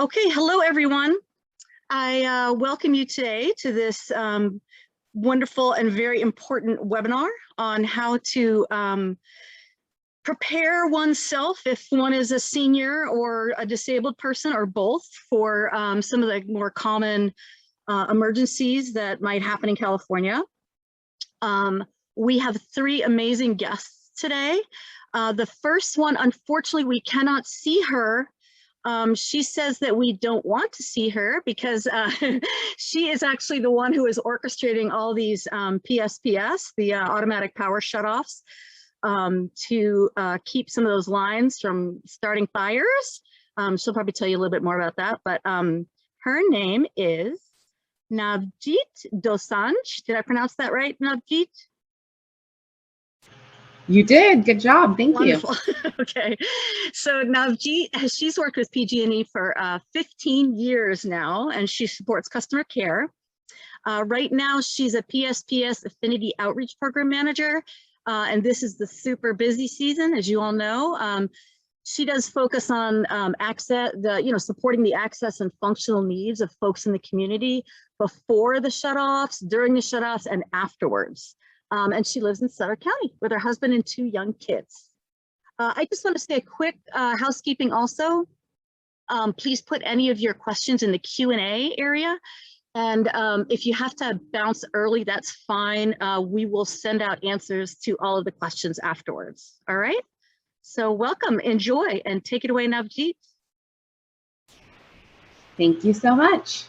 Okay, hello everyone. I welcome you today to this wonderful and very important webinar on how to prepare oneself if one is a senior or a disabled person or both for some of the more common emergencies that might happen in California. We have three amazing guests today. The first one, unfortunately, we cannot see her. She says that we don't want to see her because she is actually the one who is orchestrating all these PSPS, the automatic power shutoffs, to keep some of those lines from starting fires. She'll probably tell you a little bit more about that, but her name is Navjit Dosanjh. Did I pronounce that right, Navjit? You did. Good job. Thank Wonderful. you. Okay. So Navjit, she's worked with PG&E for 15 years now, and she supports customer care. Right now, she's a PSPS Affinity Outreach Program Manager, and this is the super busy season, as you all know. She does focus on supporting the access and functional needs of folks in the community before the shutoffs, during the shutoffs, and afterwards. And she lives in Sutter County with her husband and two young kids. I just want to say a quick housekeeping also. Please put any of your questions in the Q&A area. And if you have to bounce early, that's fine. We will send out answers to all of the questions afterwards. All right. So welcome, enjoy, and take it away, Navjit. Thank you so much.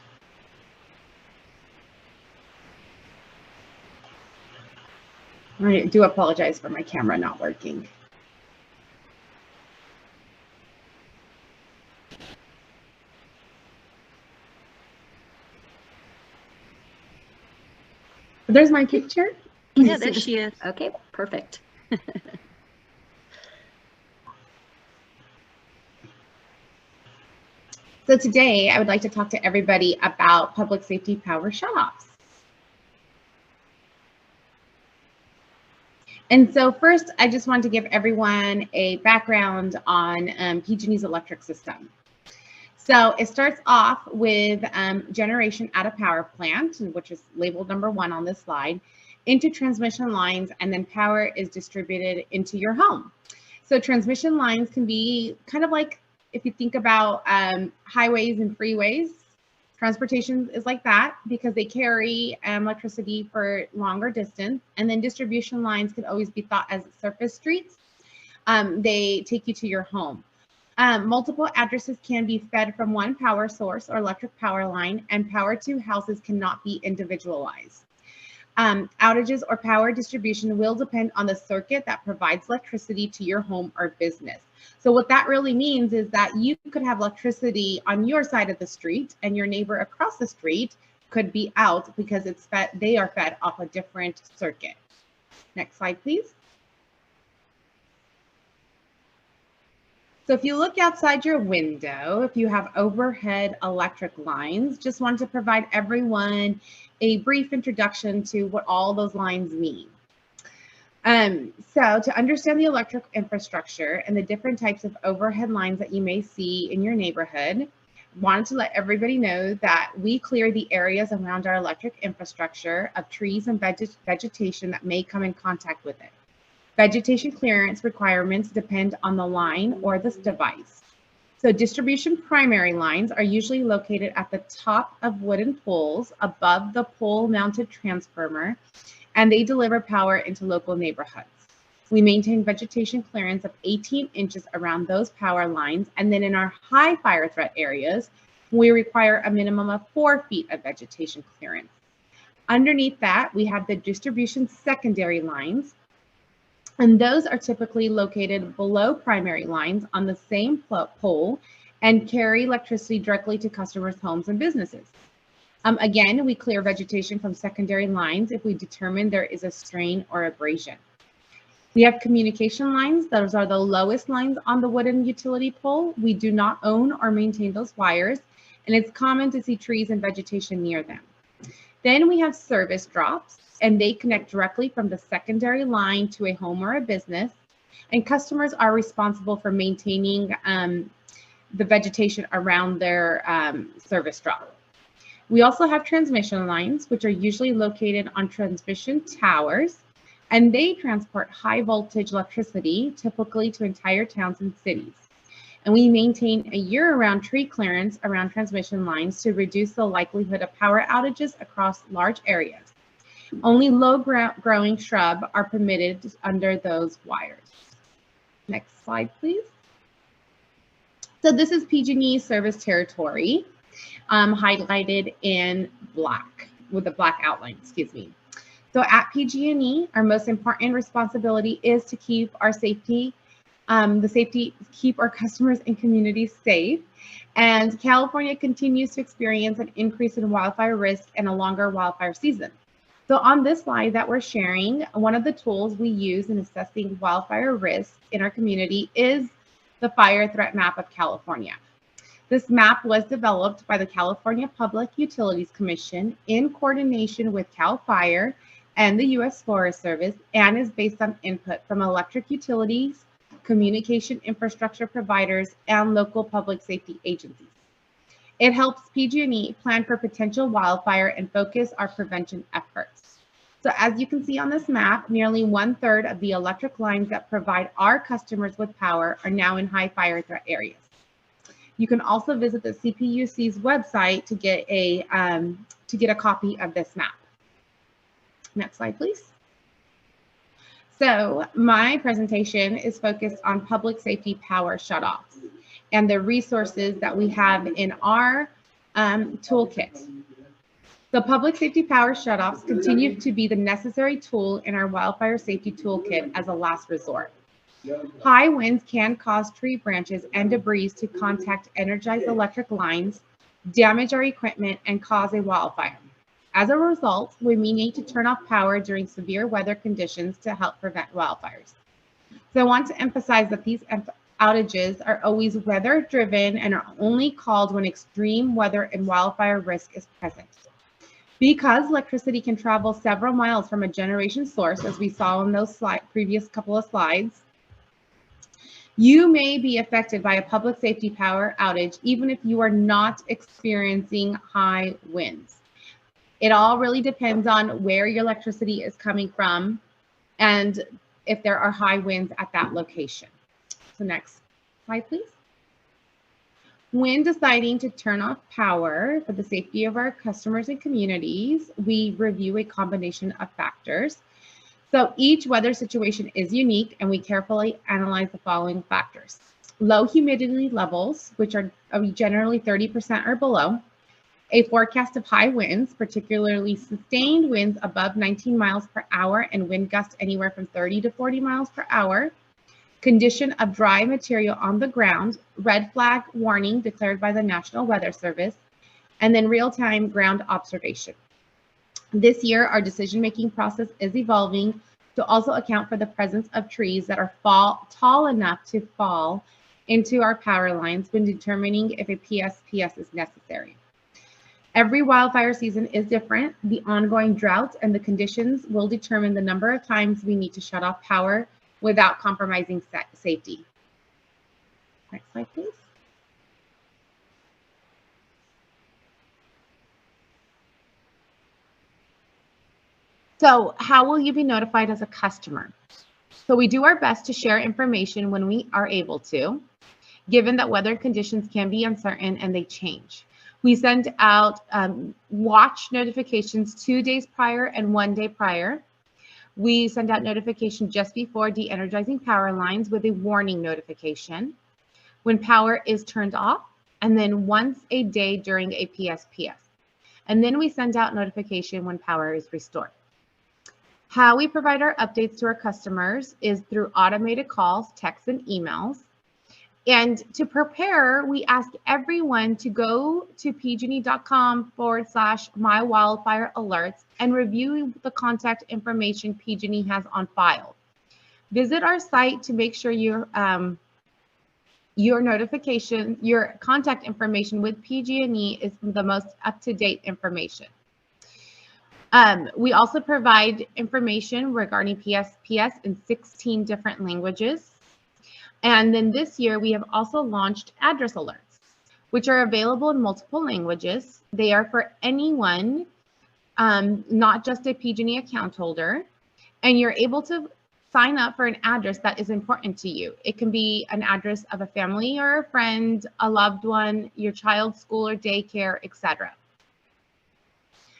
I do apologize for my camera not working. There's my picture. Yeah, there she is. Okay, perfect. So today I would like to talk to everybody about public safety power shutoffs. And so first, I just want to give everyone a background on PG&E's electric system. So it starts off with generation at a power plant, which is labeled number 1 on this slide, into transmission lines, and then power is distributed into your home. So transmission lines can be kind of like, if you think about highways and freeways, transportation is like that because they carry electricity for longer distance, and then distribution lines could always be thought as surface streets. They take you to your home. Multiple addresses can be fed from one power source or electric power line, and power to houses cannot be individualized. Outages or power distribution will depend on the circuit that provides electricity to your home or business. So what that really means is that you could have electricity on your side of the street and your neighbor across the street could be out because it's fed, they are fed off a different circuit. Next slide, please. So if you look outside your window, if you have overhead electric lines, just want to provide everyone a brief introduction to what all those lines mean. So to understand the electric infrastructure and the different types of overhead lines that you may see in your neighborhood, wanted to let everybody know that we clear the areas around our electric infrastructure of trees and vegetation that may come in contact with it. Vegetation clearance requirements depend on the line or this device. So distribution primary lines are usually located at the top of wooden poles above the pole-mounted transformer, and they deliver power into local neighborhoods. We maintain vegetation clearance of 18 inches around those power lines, and then in our high fire threat areas, we require a minimum of 4 feet of vegetation clearance. Underneath that, we have the distribution secondary lines, and those are typically located below primary lines on the same pole and carry electricity directly to customers' homes and businesses. Again, we clear vegetation from secondary lines if we determine there is a strain or abrasion. We have communication lines. Those are the lowest lines on the wooden utility pole. We do not own or maintain those wires, and it's common to see trees and vegetation near them. Then we have service drops, and they connect directly from the secondary line to a home or a business, and customers are responsible for maintaining the vegetation around their service drop. We also have transmission lines, which are usually located on transmission towers, and they transport high voltage electricity, typically to entire towns and cities. And we maintain a year-round tree clearance around transmission lines to reduce the likelihood of power outages across large areas. Only low-growing shrub are permitted under those wires. Next slide, please. So this is PG&E service territory, highlighted in black, with a black outline, excuse me. So at PG&E, our most important responsibility is to keep our safety, keep our customers and communities safe. And California continues to experience an increase in wildfire risk and a longer wildfire season. So on this slide that we're sharing, one of the tools we use in assessing wildfire risk in our community is the Fire Threat Map of California. This map was developed by the California Public Utilities Commission in coordination with CAL FIRE and the U.S. Forest Service, and is based on input from electric utilities, communication infrastructure providers, and local public safety agencies. It helps PG&E plan for potential wildfire and focus our prevention efforts. So as you can see on this map, nearly 1/3 of the electric lines that provide our customers with power are now in high fire threat areas. You can also visit the CPUC's website to get a copy of this map. Next slide, please. So my presentation is focused on public safety power shutoffs and the resources that we have in our toolkit. The public safety power shutoffs continue to be the necessary tool in our wildfire safety toolkit as a last resort. High winds can cause tree branches and debris to contact energized electric lines, damage our equipment, and cause a wildfire. As a result, we may need to turn off power during severe weather conditions to help prevent wildfires. So I want to emphasize that these outages are always weather-driven and are only called when extreme weather and wildfire risk is present. Because electricity can travel several miles from a generation source, as we saw in those previous couple of slides, you may be affected by a public safety power outage even if you are not experiencing high winds. It all really depends on where your electricity is coming from and if there are high winds at that location. So next slide, please. When deciding to turn off power for the safety of our customers and communities, we review a combination of factors. So each weather situation is unique, and we carefully analyze the following factors. Low humidity levels, which are generally 30% or below, a forecast of high winds, particularly sustained winds above 19 miles per hour and wind gusts anywhere from 30 to 40 miles per hour, condition of dry material on the ground, red flag warning declared by the National Weather Service, and then real-time ground observation. This year, our decision-making process is evolving to also account for the presence of trees that are tall enough to fall into our power lines when determining if a PSPS is necessary. Every wildfire season is different. The ongoing drought and the conditions will determine the number of times we need to shut off power without compromising safety. Next slide, please. So how will you be notified as a customer? So we do our best to share information when we are able to, given that weather conditions can be uncertain and they change. We send out watch notifications 2 days prior and 1 day prior. We send out notification just before de-energizing power lines with a warning notification when power is turned off, and then once a day during a PSPS. And then we send out notification when power is restored. How we provide our updates to our customers is through automated calls, texts, and emails. And to prepare, we ask everyone to go to pge.com/mywildfirealerts and review the contact information PG&E has on file. Visit our site to make sure your contact information with PG&E is the most up-to-date information. We also provide information regarding PSPS in 16 different languages. And then this year, we have also launched address alerts, which are available in multiple languages. They are for anyone, not just a PG&E account holder, and you're able to sign up for an address that is important to you. It can be an address of a family or a friend, a loved one, your child's school or daycare, etc.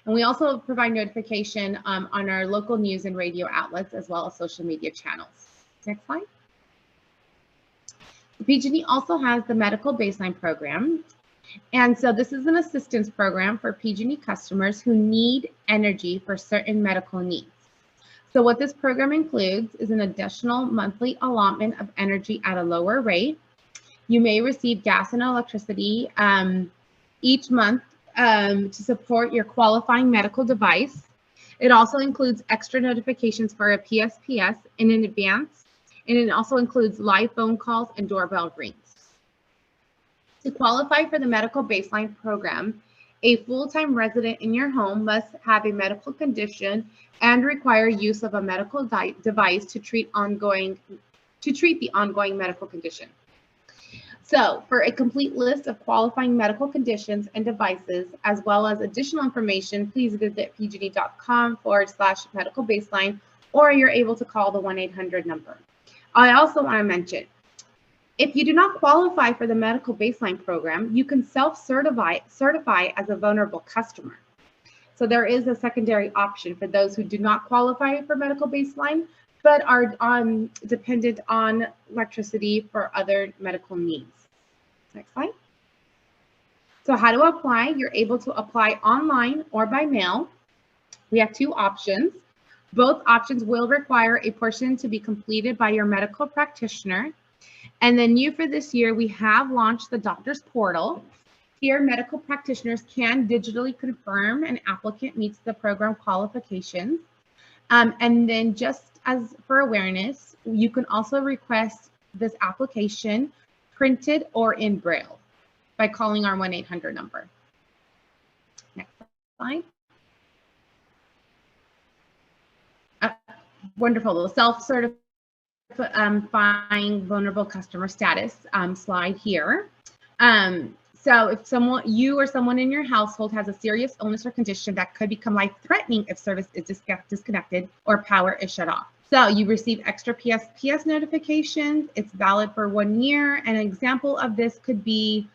And we also provide notification on our local news and radio outlets, as well as social media channels. Next slide. PG&E also has the medical baseline program. And so this is an assistance program for PG&E customers who need energy for certain medical needs. So what this program includes is an additional monthly allotment of energy at a lower rate. You may receive gas and electricity each month to support your qualifying medical device. It also includes extra notifications for a PSPS in advance, and it also includes live phone calls and doorbell rings. To qualify for the medical baseline program, a full-time resident in your home must have a medical condition and require use of a medical device to treat the ongoing medical condition. So for a complete list of qualifying medical conditions and devices, as well as additional information, please visit pgne.com/medical baseline, or you're able to call the 1-800 number. I also want to mention, if you do not qualify for the medical baseline program, you can self-certify as a vulnerable customer. So there is a secondary option for those who do not qualify for medical baseline, but are dependent on electricity for other medical needs. Next slide. So how to apply? You're able to apply online or by mail. We have two options. Both options will require a portion to be completed by your medical practitioner. And then new for this year, we have launched the doctor's portal. Here, medical practitioners can digitally confirm an applicant meets the program qualifications. And then just as for awareness, you can also request this application printed or in Braille by calling our 1-800 number. Next slide. Wonderful, the self-certifying vulnerable customer status slide here. So if you or someone in your household has a serious illness or condition that could become life-threatening if service is disconnected or power is shut off. So you receive extra PSPS notifications. It's valid for 1 year. An example of this could be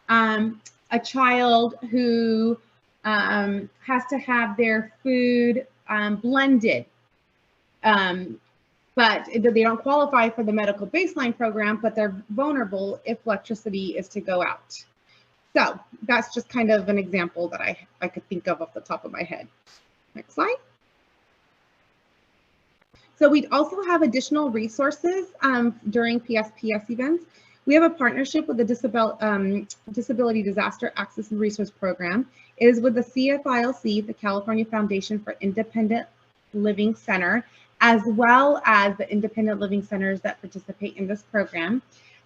a child who has to have their food blended, but they don't qualify for the medical baseline program, but they're vulnerable if electricity is to go out. So that's just kind of an example that I could think of off the top of my head. Next slide. So we also have additional resources during PSPS events. We have a partnership with the Disability Disaster Access and Resource Program. It is with the CFILC, the California Foundation for Independent Living Center, as well as the independent living centers that participate in this program.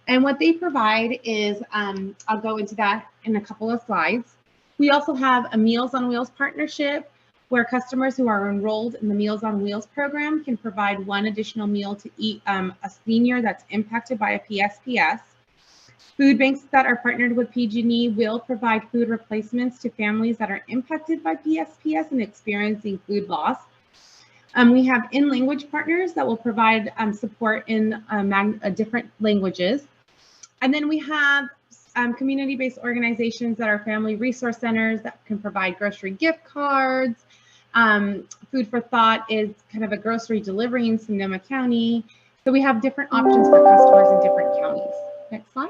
And what they provide is, I'll go into that in a couple of slides. We also have a Meals on Wheels partnership where customers who are enrolled in the Meals on Wheels program can provide 1 additional meal to eat a senior that's impacted by a PSPS. Food banks that are partnered with PG&E will provide food replacements to families that are impacted by PSPS and experiencing food loss. We have in-language partners that will provide support in different languages. And then we have community-based organizations that are family resource centers that can provide grocery gift cards. Food for Thought is kind of a grocery delivery in Sonoma County. So we have different options for customers in different counties. Next slide.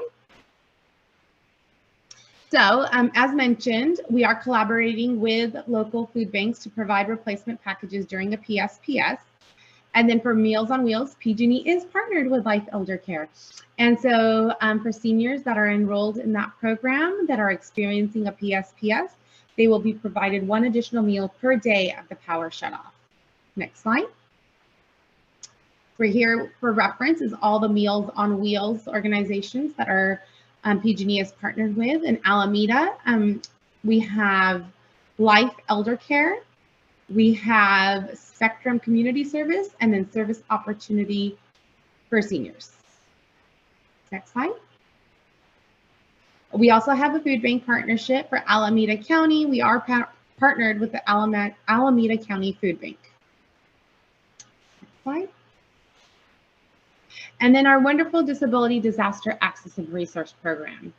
So as mentioned, we are collaborating with local food banks to provide replacement packages during the PSPS. And then for Meals on Wheels, PG&E is partnered with Life Elder Care. And so for seniors that are enrolled in that program that are experiencing a PSPS, they will be provided 1 additional meal per day of the power shutoff. Next slide. We're here for reference is all the Meals on Wheels organizations that are PG&E is partnered with. In Alameda, we have Life Elder Care, we have Spectrum Community Service, and then Service Opportunity for Seniors. Next slide. We also have a food bank partnership for Alameda County. We are partnered with the Alameda County Food Bank. Next slide. And then our wonderful Disability Disaster Access and Resource Program.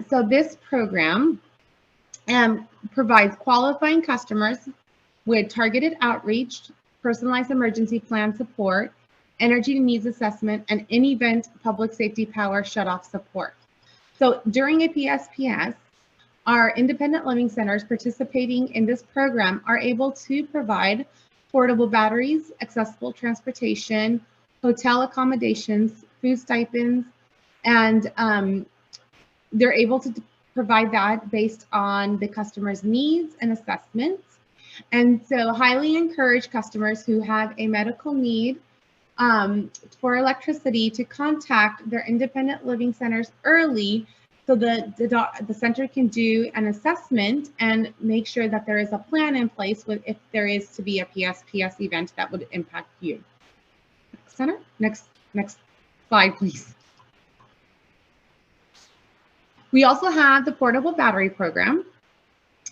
So this program provides qualifying customers with targeted outreach, personalized emergency plan support, energy needs assessment, and in-event public safety power shutoff support. So during a PSPS, our independent living centers participating in this program are able to provide portable batteries, accessible transportation, hotel accommodations, food stipends, and they're able to provide that based on the customer's needs and assessments. And so highly encourage customers who have a medical need for electricity to contact their independent living centers early so the center can do an assessment and make sure that there is a plan in place with if there is to be a PSPS event that would impact you. Center. Next slide, please. We also have the portable battery program.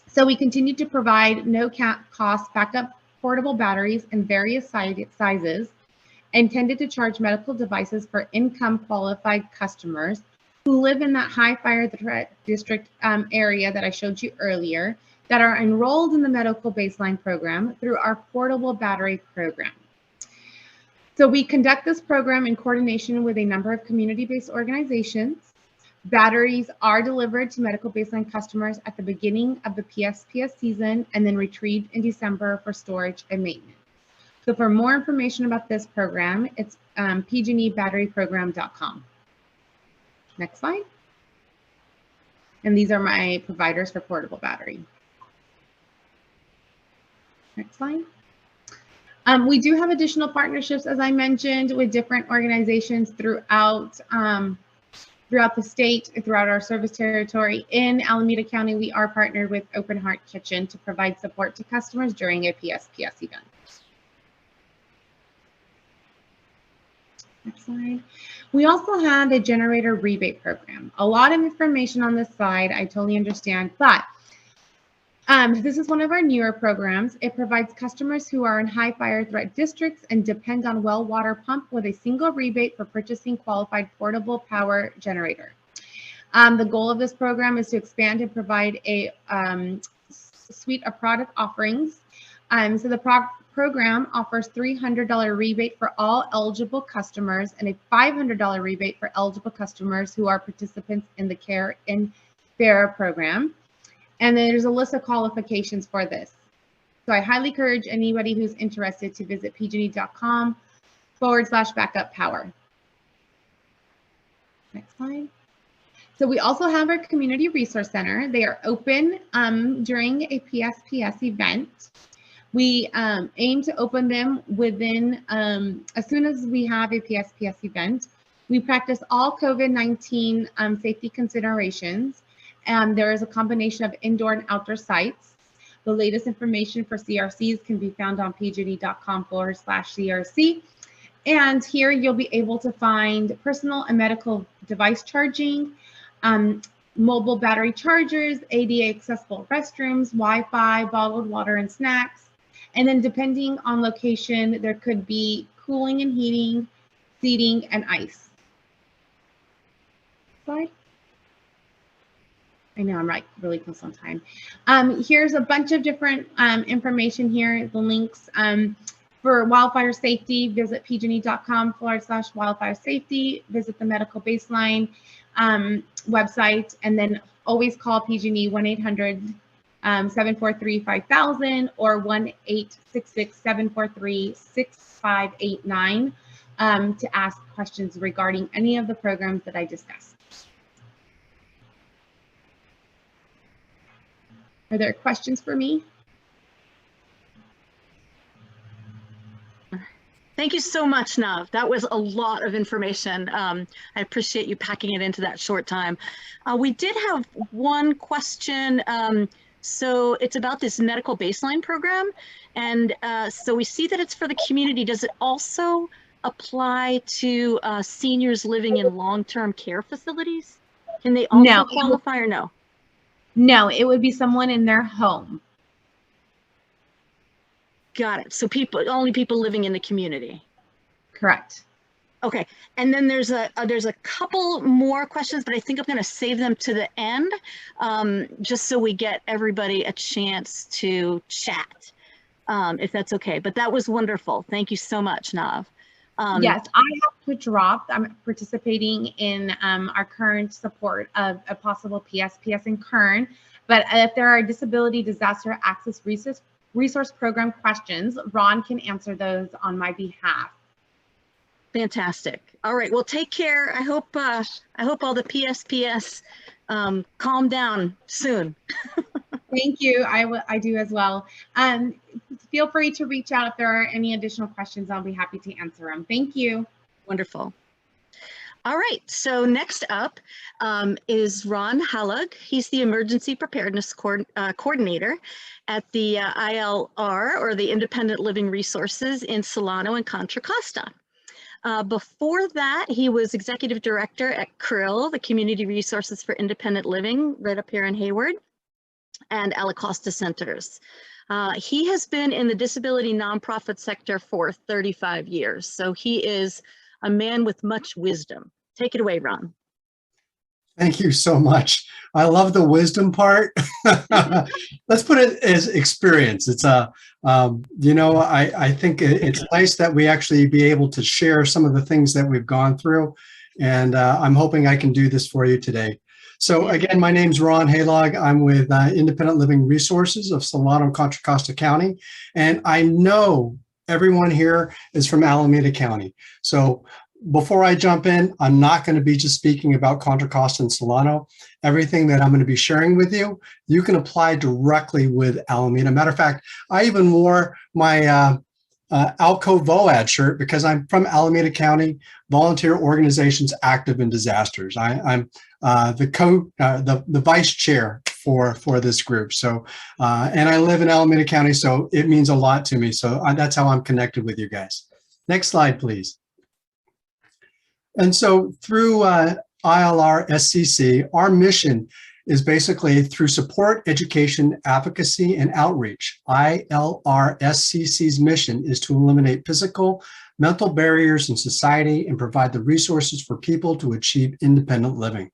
So we continue to provide no cost backup portable batteries in various sizes intended to charge medical devices for income qualified customers who live in that high fire threat district area that I showed you earlier that are enrolled in the medical baseline program through our portable battery program. So we conduct this program in coordination with a number of community-based organizations. Batteries are delivered to medical baseline customers at the beginning of the PSPS season and then retrieved in December for storage and maintenance. So for more information about this program, it's pgebatteryprogram.com. Next slide. And these are my providers for portable battery. Next slide. We do have additional partnerships, as I mentioned, with different organizations throughout the state, throughout our service territory. In Alameda County, we are partnered with Open Heart Kitchen to provide support to customers during a PSPS event. Next slide. We also have a generator rebate program. A lot of information on this slide, I totally understand, but this is one of our newer programs. It provides customers who are in high fire threat districts and depend on well water pump with a single rebate for purchasing qualified portable power generator. The goal of this program is to expand and provide a suite of product offerings. So the program offers $300 rebate for all eligible customers and a $500 rebate for eligible customers who are participants in the Care and Bear program. And then there's a list of qualifications for this. So I highly encourage anybody who's interested to visit pge.com/backup power. Next slide. So we also have our Community Resource Center. They are open during a PSPS event. We aim to open them within, as soon as we have a PSPS event. We practice all COVID-19 safety considerations. There is a combination of indoor and outdoor sites. The latest information for CRCs can be found on pge.com/CRC. And here you'll be able to find personal and medical device charging, mobile battery chargers, ADA accessible restrooms, Wi-Fi, bottled water and snacks. And then depending on location, there could be cooling and heating, seating, and ice. Slide. I know I'm really close on time. Here's a bunch of different information here, the links. For wildfire safety, visit pge.com/wildfire safety, visit the medical baseline website, and then always call PG&E 1-800-743-5000 or 1-866-743-6589 to ask questions regarding any of the programs that I discussed. Are there questions for me? Thank you so much, Nav. That was a lot of information. I appreciate you packing it into that short time. We did have one question. So it's about this medical baseline program. And so we see that it's for the community. Does it also apply to seniors living in long-term care facilities? Can they No, also qualify or no? No, it would be someone in their home. Got it. So only people living in the community. Correct. Okay, and then there's a couple more questions, but I think I'm going to save them to the end, just so we get everybody a chance to chat, if that's okay. But that was wonderful. Thank you so much, Nav. Yes, I have to drop. I'm participating in our current support of a possible PSPS in Kern. But if there are disability disaster access resource program questions, Ron can answer those on my behalf. Fantastic. All right. Well, take care. I hope all the PSPS calm down soon. Thank you. I do as well. Feel free to reach out if there are any additional questions. I'll be happy to answer them. Thank you. Wonderful. All right. So next up is Ron Halog. He's the Emergency Preparedness Coordinator at the ILR, or the Independent Living Resources in Solano and Contra Costa. Before that, he was Executive Director at CRIL, the Community Resources for Independent Living, right up here in Hayward, and Alacosta Centers. He has been in the disability nonprofit sector for 35 years, so he is a man with much wisdom. Take it away, Ron. Thank you so much. I love the wisdom part. Let's put it as experience. It's you know, I think it's nice that we actually be able to share some of the things that we've gone through, and I'm hoping I can do this for you today. So again, my name's Ron Halog. I'm with Independent Living Resources of Solano and Contra Costa County, and I know everyone here is from Alameda County. So before I jump in, I'm not going to be just speaking about Contra Costa and Solano. Everything that I'm going to be sharing with you, you can apply directly with Alameda. Matter of fact, I even wore my Alco VOAD shirt because I'm from Alameda County Volunteer Organizations Active in Disasters. I'm the vice chair for this group. So, and I live in Alameda County, so it means a lot to me. So that's how I'm connected with you guys. Next slide, please. And so through ILRSCC, our mission is basically through support, education, advocacy, and outreach. ILRSCC's mission is to eliminate physical, mental barriers in society and provide the resources for people to achieve independent living.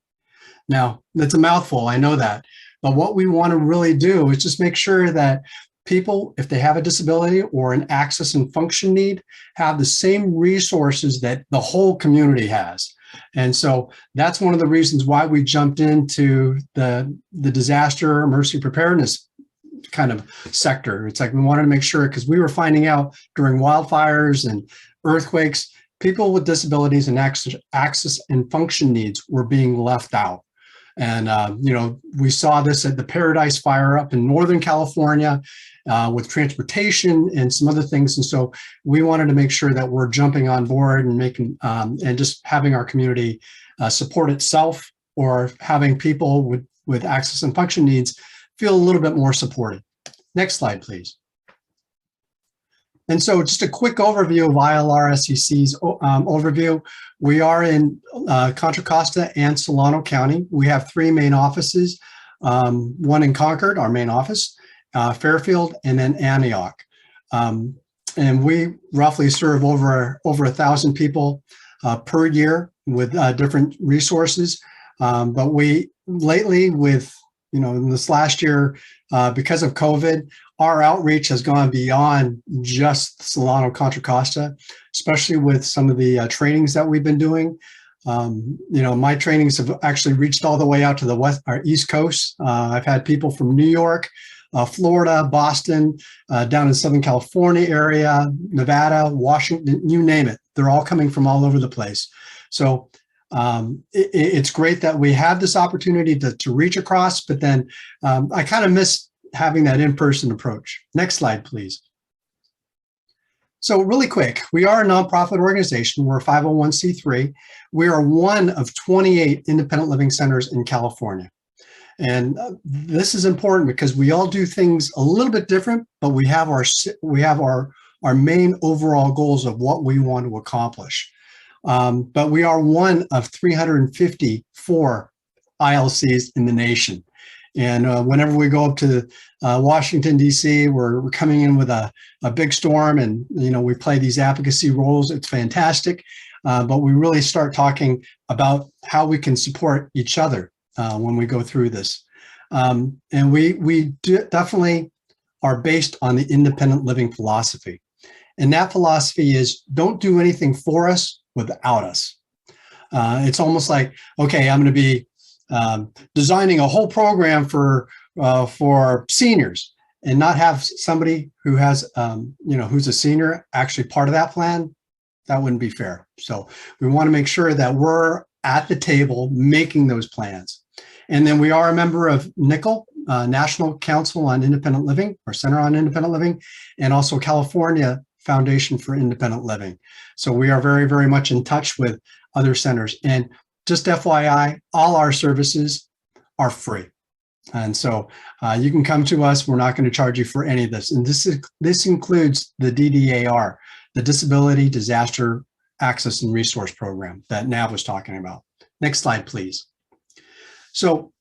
Now, that's a mouthful, I know that, but what we want to really do is just make sure that people, if they have a disability or an access and function need, have the same resources that the whole community has. And so that's one of the reasons why we jumped into the disaster emergency preparedness kind of sector. It's like we wanted to make sure, because we were finding out during wildfires and earthquakes, people with disabilities and access and function needs were being left out. And, you know, we saw this at the Paradise Fire up in Northern California with transportation and some other things. And so we wanted to make sure that we're jumping on board and making and just having our community support itself, or having people with access and function needs feel a little bit more supported. Next slide, please. And so just a quick overview of ILRSCC's overview. We are in Contra Costa and Solano County. We have three main offices, one in Concord, our main office, Fairfield, and then Antioch. And we roughly serve over 1,000 people per year with different resources. But we lately, with, you know, in this last year, because of COVID, our outreach has gone beyond just Solano Contra Costa, especially with some of the trainings that we've been doing. You know, my trainings have actually reached all the way out to the East Coast. I've had people from New York, Florida, Boston, down in Southern California area, Nevada, Washington, you name it. They're all coming from all over the place. So it's great that we have this opportunity to reach across, but then I kind of miss having that in-person approach. Next slide, please. So really quick, we are a nonprofit organization. We're a 501c3. We are one of 28 independent living centers in California. And this is important because we all do things a little bit different, but we have our our main overall goals of what we want to accomplish. But we are one of 354 ILCs in the nation. And whenever we go up to Washington, D.C., we're coming in with a big storm, and we play these advocacy roles. It's fantastic. But we really start talking about how we can support each other when we go through this. And we definitely are based on the independent living philosophy. And that philosophy is, don't do anything for us without us. It's almost like, okay, I'm going to be designing a whole program for seniors and not have somebody who has, who's a senior actually part of that plan. That wouldn't be fair. So we want to make sure that we're at the table making those plans. And then we are a member of NICL, National Council on Independent Living, or Center on Independent Living, and also California Foundation for Independent Living. So we are very, very much in touch with other centers. And just FYI, all our services are free. And so you can come to us. We're not going to charge you for any of this. And this includes the DDAR, the Disability Disaster Access and Resource Program that Nav was talking about. Next slide, please. So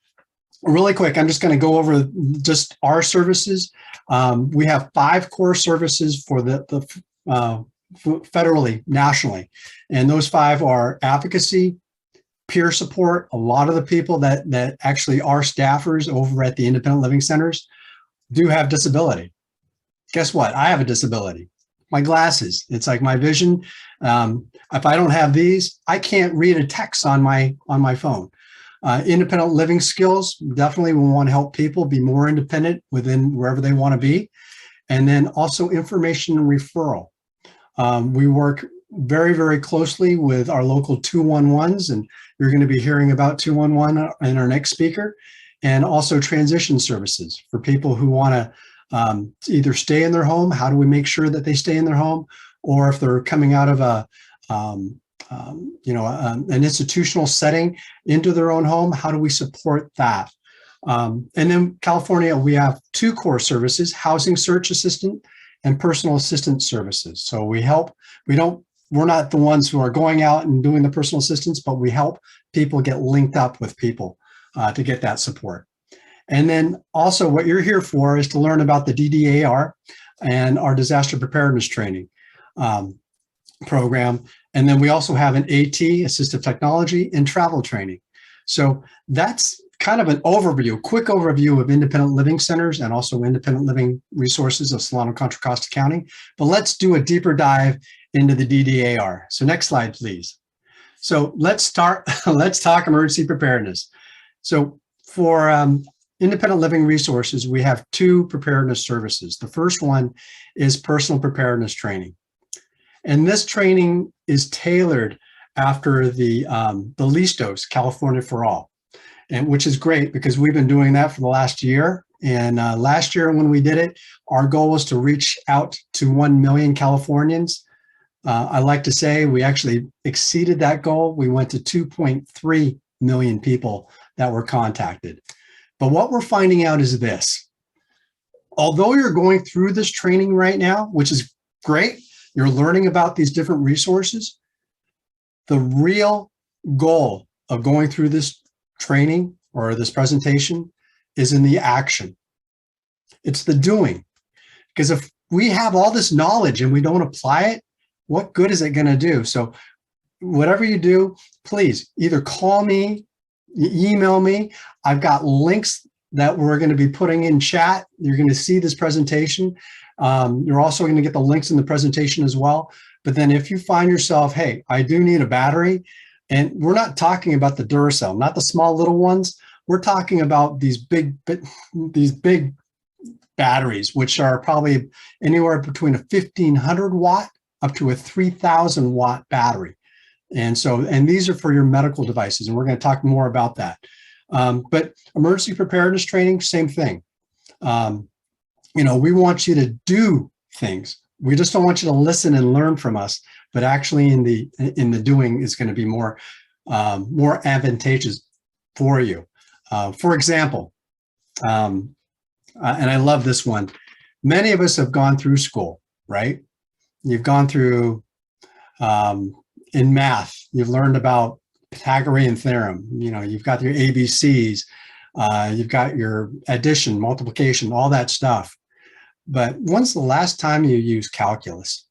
really quick, I'm just going to go over just our services. We have 5 core services for the federally, nationally. And those 5 are advocacy, peer support. A lot of the people that actually are staffers over at the independent living centers do have disability. Guess what? I have a disability. My glasses. It's like my vision. If I don't have these, I can't read a text on my phone. Independent living skills, definitely we want to help people be more independent within wherever they want to be. And then also information and referral. We work very, very closely with our local 211s, and you're going to be hearing about 211 in our next speaker, and also transition services for people who want to either stay in their home. How do we make sure that they stay in their home? Or if they're coming out of an institutional setting into their own home, how do we support that? And then California, we have 2 core services, housing search assistant and personal assistance services. So we help, we're not the ones who are going out and doing the personal assistance, but we help people get linked up with people to get that support. And then also what you're here for is to learn about the DDAR and our disaster preparedness training program. And then we also have an AT, assistive technology, and travel training. So that's kind of an overview, quick overview of independent living centers and also independent living resources of Solano Contra Costa County. But let's do a deeper dive into the DDAR. So next slide, please. So let's talk emergency preparedness. So for independent living resources, we have 2 preparedness services. The first one is personal preparedness training. And this training is tailored after the LISTOS, California for All, and which is great because we've been doing that for the last year. And last year when we did it, our goal was to reach out to 1 million Californians. I like to say we actually exceeded that goal. We went to 2.3 million people that were contacted. But what we're finding out is this. Although you're going through this training right now, which is great, you're learning about these different resources, the real goal of going through this training or this presentation is in the action. It's the doing. Because if we have all this knowledge and we don't apply it, what good is it going to do? So whatever you do, please either call me, email me. I've got links that we're going to be putting in chat. You're going to see this presentation. You're also going to get the links in the presentation as well. But then if you find yourself, hey, I do need a battery, and we're not talking about the Duracell, not the small little ones. We're talking about these big batteries, which are probably anywhere between a 1,500 watt up to a 3,000 watt battery. And these are for your medical devices, and we're going to talk more about that. But emergency preparedness training, same thing. We want you to do things. We just don't want you to listen and learn from us, but actually in the doing is going to be more advantageous for you. For example, and I love this one. Many of us have gone through school, right? You've gone through, in math, you've learned about Pythagorean theorem. You know, you've got your ABCs, you've got your addition, multiplication, all that stuff. But when's the last time you used calculus?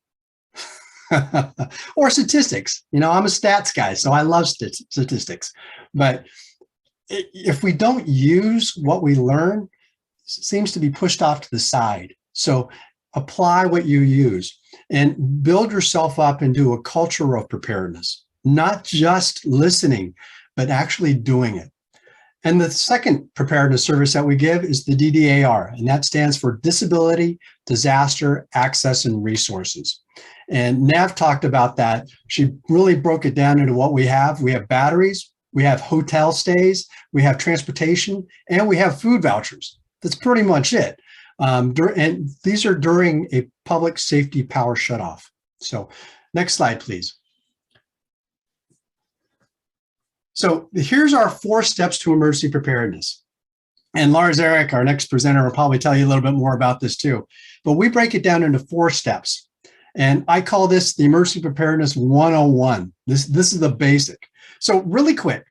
Or statistics? You know, I'm a stats guy, so I love statistics. But if we don't use what we learn, it seems to be pushed off to the side. So apply what you use and build yourself up into a culture of preparedness, not just listening, but actually doing it. And the second preparedness service that we give is the DDAR, and that stands for Disability, Disaster, Access, and Resources. And Nav talked about that. She really broke it down into what we have. We have batteries, we have hotel stays, we have transportation, and we have food vouchers. That's pretty much it. And these are during a public safety power shutoff. So next slide, please. So here's our 4 steps to emergency preparedness. And Lars Eric, our next presenter, will probably tell you a little bit more about this too. But we break it down into 4 steps. And I call this the Emergency Preparedness 101. This is the basic. So really quick,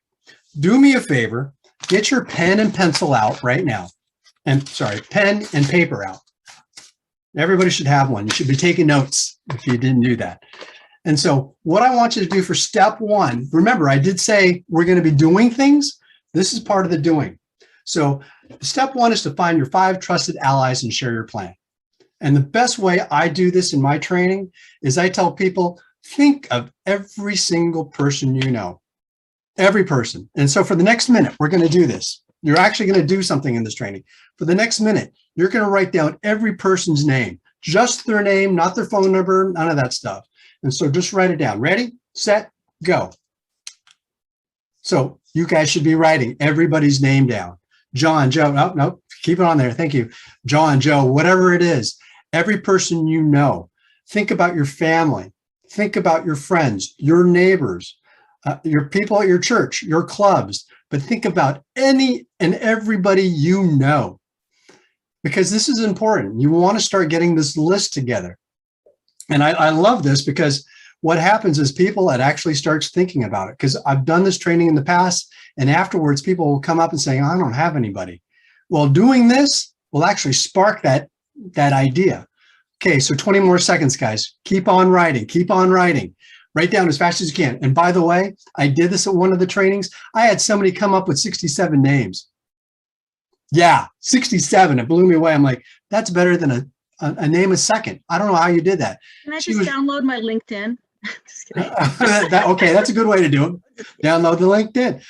do me a favor, get your pen and pencil out right now. And sorry, pen and paper out. Everybody should have one. You should be taking notes if you didn't do that. And so what I want you to do for step 1, remember, I did say we're going to be doing things. This is part of the doing. So step 1 is to find your 5 trusted allies and share your plan. And the best way I do this in my training is I tell people, think of every single person you know, every person. And so for the next minute, we're going to do this. You're actually going to do something in this training. For the next minute, you're going to write down every person's name, just their name, not their phone number, none of that stuff. And so just write it down. Ready, set, go. So you guys should be writing everybody's name down. John, Joe, oh, no, keep it on there. Thank you. John, Joe, whatever it is, every person you know. Think about your family. Think about your friends, your neighbors, your people at your church, your clubs, but think about any and everybody you know, because this is important. You want to start getting this list together. And I love this because what happens is people, it actually starts thinking about it, because I've done this training in the past, and afterwards people will come up and say, I don't have anybody. Well, doing this will actually spark that idea. Okay, so 20 more seconds, guys. Keep on writing, keep on writing. Write down as fast as you can. And by the way, I did this at one of the trainings. I had somebody come up with 67 names. Yeah, 67. It blew me away. I'm like, that's better than a name a second. I don't know how you did that. Can I just download my LinkedIn? Just kidding. Okay, that's a good way to do it. Download the LinkedIn.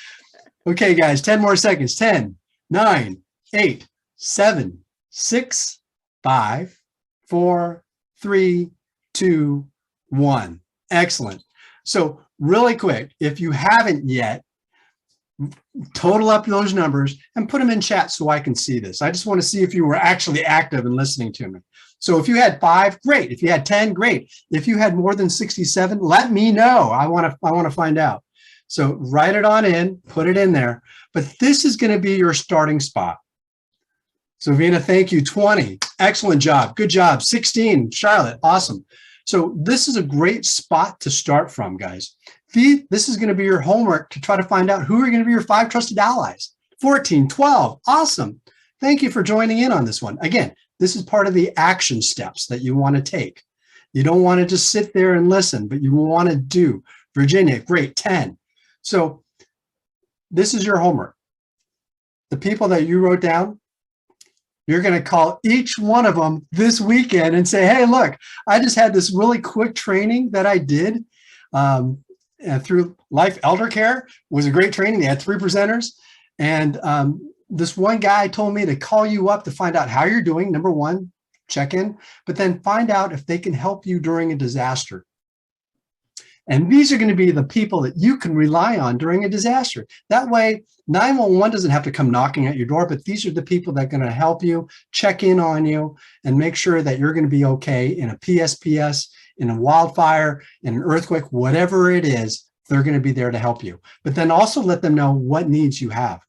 Okay, guys, 10 more seconds. 10, 9, 8, 7, 6, 5, 4, 3, 2, 1. Excellent. So really quick, if you haven't yet, total up those numbers and put them in chat so I can see this. I just want to see if you were actually active and listening to me. So if you had 5, great. If you had 10, great. If you had more than 67, let me know. I want to find out. So write it on in, put it in there. But this is going to be your starting spot. So Vina, thank you. 20, excellent job. Good job. 16, Charlotte, awesome. So this is a great spot to start from, guys. This is going to be your homework to try to find out who are going to be your 5 trusted allies. 14, 12, awesome. Thank you for joining in on this one. Again, this is part of the action steps that you want to take. You don't want to just sit there and listen, but you want to do. Virginia, great, 10. So this is your homework. The people that you wrote down, you're going to call each one of them this weekend and say, hey, look, I just had this really quick training that I did through Life Elder Care. It was a great training. They had 3 presenters. And this one guy told me to call you up to find out how you're doing. Number 1, check in, but then find out if they can help you during a disaster. And these are going to be the people that you can rely on during a disaster. That way, 911 doesn't have to come knocking at your door, but these are the people that are going to help you, check in on you, and make sure that you're going to be okay in a PSPS, in a wildfire, in an earthquake, whatever it is, they're going to be there to help you. But then also let them know what needs you have.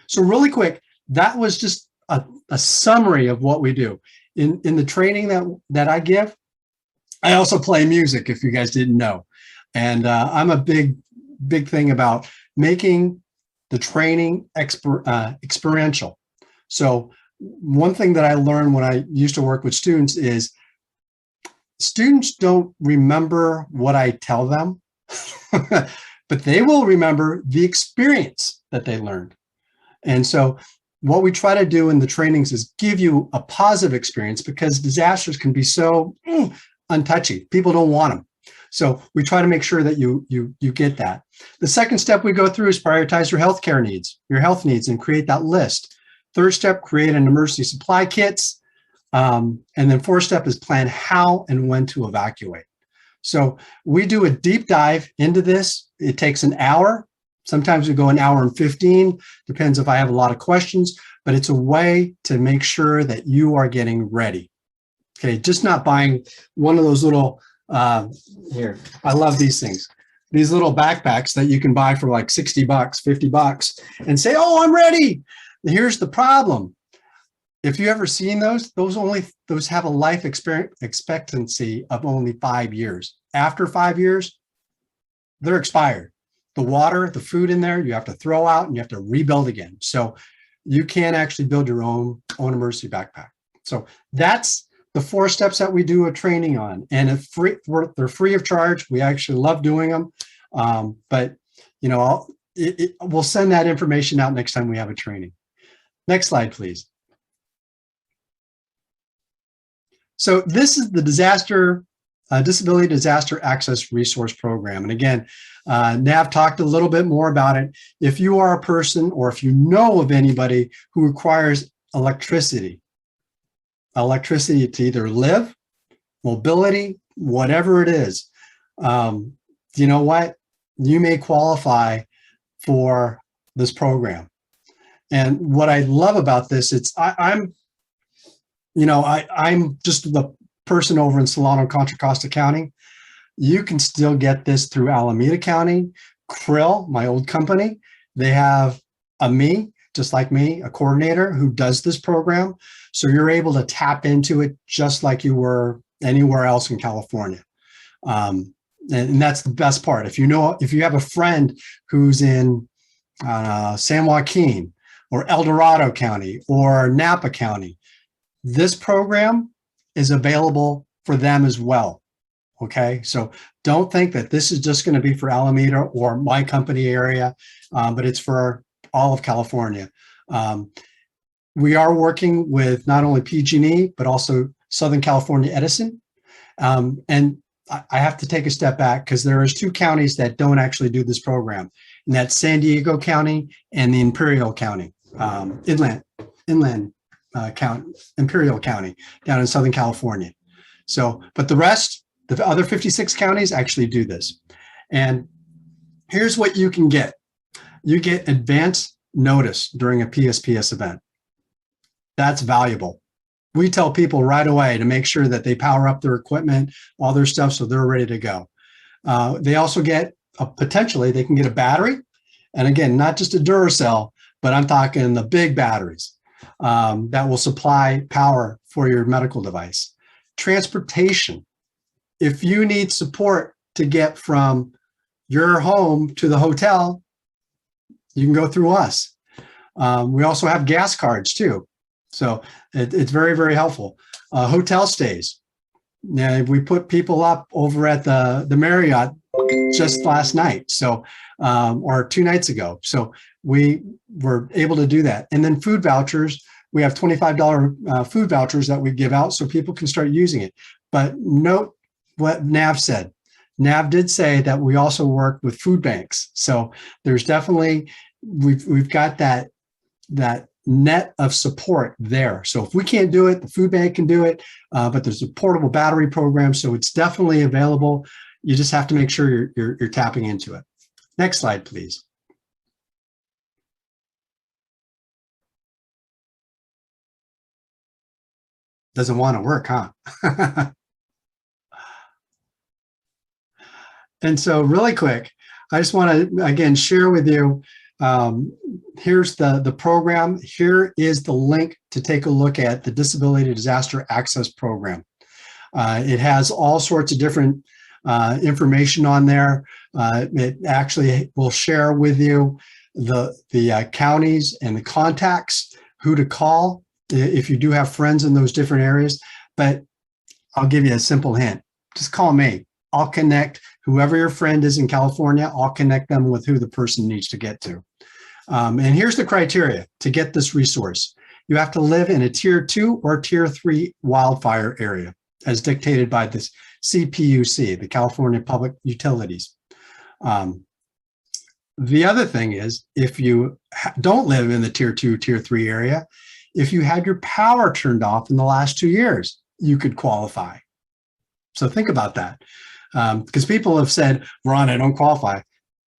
So really quick, that was just a summary of what we do. In the training that I give, I also play music, if you guys didn't know. And I'm a big thing about making the training experiential. So one thing that I learned when I used to work with students is students don't remember what I tell them, but they will remember the experience that they learned. And so what we try to do in the trainings is give you a positive experience, because disasters can be so untouchy. People don't want them. So we try to make sure that you get that. The second step we go through is prioritize your healthcare needs, your health needs, and create that list. Third step, create an emergency supply kits. And then fourth step is plan how and when to evacuate. So we do a deep dive into this. It takes an hour. Sometimes we go an hour and 15, depends if I have a lot of questions, but it's a way to make sure that you are getting ready. Okay, just not buying one of those little, here, I love these things. These little backpacks that you can buy for like 60 bucks, 50 bucks and say, oh, I'm ready. Here's the problem. If you ever seen those have a life expectancy of only 5 years. After 5 years, they're expired. The water, the food in there, you have to throw out and you have to rebuild again. So you can actually build your own emergency backpack. So that's the 4 steps that we do a training on, and they're free of charge. We actually love doing them, but you know, we'll send that information out next time we have a training. Next slide, please. So this is the Disability Disaster Access Resource Program. And again, Nav talked a little bit more about it. If you are a person, or if you know of anybody who requires electricity to either live, mobility, whatever it is, you know what? You may qualify for this program. And what I love about this, I'm just the person over in Solano, Contra Costa County. You can still get this through Alameda County. Krill, my old company, they have just like me, a coordinator who does this program. So you're able to tap into it just like you were anywhere else in California. And that's the best part. If you have a friend who's in San Joaquin or El Dorado County or Napa County, this program is available for them as well. Okay, so don't think that this is just going to be for Alameda or my company area, but it's for all of California. We are working with not only PG&E, but also Southern California Edison. And I have to take a step back, because there is 2 counties that don't actually do this program, and that's San Diego County and the Imperial County, Inland County, Imperial County down in Southern California. So, but the rest, the other 56 counties actually do this. And here's what you can get. You get advance notice during a PSPS event. That's valuable. We tell people right away to make sure that they power up their equipment, all their stuff, so they're ready to go. They also get, potentially, they can get a battery. And again, not just a Duracell, but I'm talking the big batteries that will supply power for your medical device. Transportation. If you need support to get from your home to the hotel, you can go through us. We also have gas cards too. So it's very, very helpful. Hotel stays. Now, we put people up over at the Marriott just last night, so or 2 nights ago. So we were able to do that. And then food vouchers. We have $25 food vouchers that we give out so people can start using it. But note what Nav said. Nav did say that we also work with food banks. So there's definitely, we've got that net of support there. So if we can't do it, the food bank can do it, but there's a portable battery program. So it's definitely available. You just have to make sure you're tapping into it. Next slide, please. Doesn't want to work, huh? And so really quick, I just want to, again, share with you, here's the program. Here is the link to take a look at the Disability Disaster Access Program. It has all sorts of different information on there. It actually will share with you the counties and the contacts, who to call if you do have friends in those different areas. But I'll give you a simple hint. Just call me. I'll connect whoever your friend is in California. I'll connect them with who the person needs to get to. And here's the criteria to get this resource. You have to live in a tier 2 or tier 3 wildfire area, as dictated by this CPUC, the California Public Utilities. The other thing is, if you don't live in the tier 2, tier 3 area, if you had your power turned off in the last 2 years, you could qualify. So think about that. Because people have said, Ron, I don't qualify.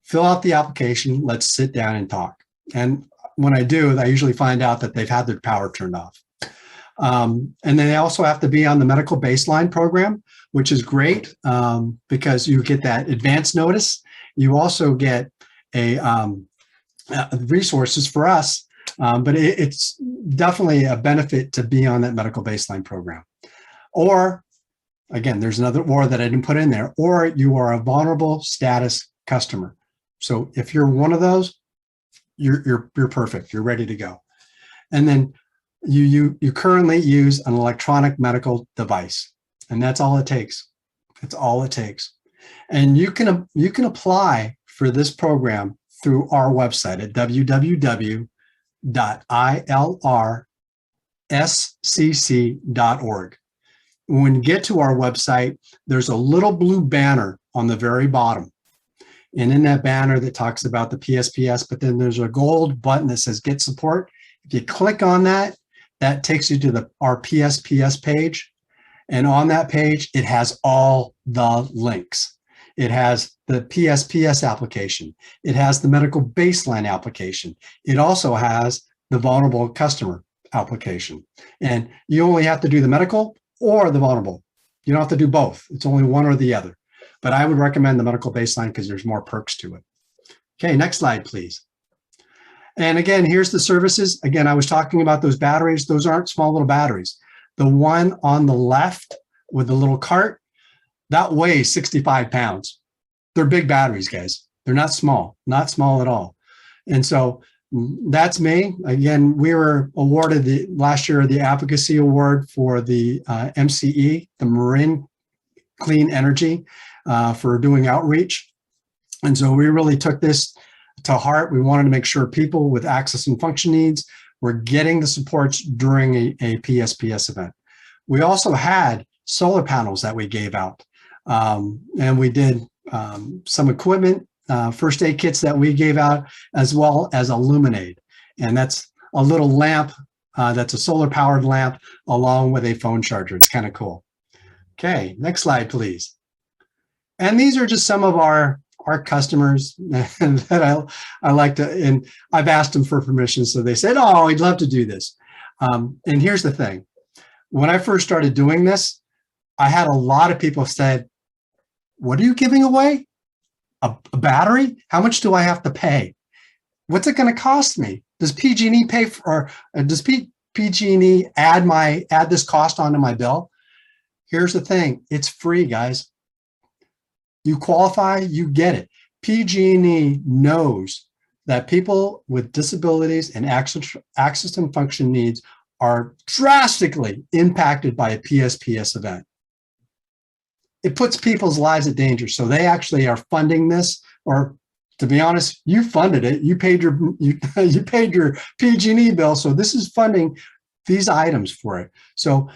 Fill out the application. Let's sit down and talk. And when I do, I usually find out that they've had their power turned off. And then they also have to be on the medical baseline program, which is great because you get that advance notice. You also get a resources for us, but it's definitely a benefit to be on that medical baseline program. Or, again, there's another or that I didn't put in there, or you are a vulnerable status customer. So if you're one of those, you're perfect. You're ready to go. And then you currently use an electronic medical device, and that's all it takes. That's all it takes. And you can apply for this program through our website at www.ILRSCC.org. When you get to our website, there's a little blue banner on the very bottom. And in that banner that talks about the PSPS, but then there's a gold button that says Get Support. If you click on that, that takes you to our PSPS page. And on that page, it has all the links. It has the PSPS application. It has the medical baseline application. It also has the vulnerable customer application. And you only have to do the medical or the vulnerable. You don't have to do both. It's only one or the other. But I would recommend the medical baseline because there's more perks to it. Okay, next slide, please. And again, here's the services. Again, I was talking about those batteries. Those aren't small little batteries. The one on the left with the little cart, that weighs 65 pounds. They're big batteries, guys. They're not small at all. And so that's me. Again, we were awarded last year the Advocacy Award for the MCE, the Marine Clean Energy, for doing outreach. And so we really took this to heart. We wanted to make sure people with access and function needs were getting the supports during a PSPS event. We also had solar panels that we gave out. And we did some equipment, first aid kits that we gave out, as well as a Luminade. And that's a little lamp that's a solar powered lamp along with a phone charger. It's kind of cool. Okay, next slide, please. And these are just some of our customers that I like to, and I've asked them for permission. So they said, oh, I'd love to do this. And here's the thing. When I first started doing this, I had a lot of people said, what are you giving away? A battery? How much do I have to pay? What's it going to cost me? Does PG&E pay for, or does PG&E add this cost onto my bill? Here's the thing. It's free, guys. You qualify, you get it. PG&E knows that people with disabilities and access and function needs are drastically impacted by a PSPS event. It puts people's lives at danger. So they actually are funding this, or to be honest, you funded it. You paid your PG&E bill. So this is funding these items for it. So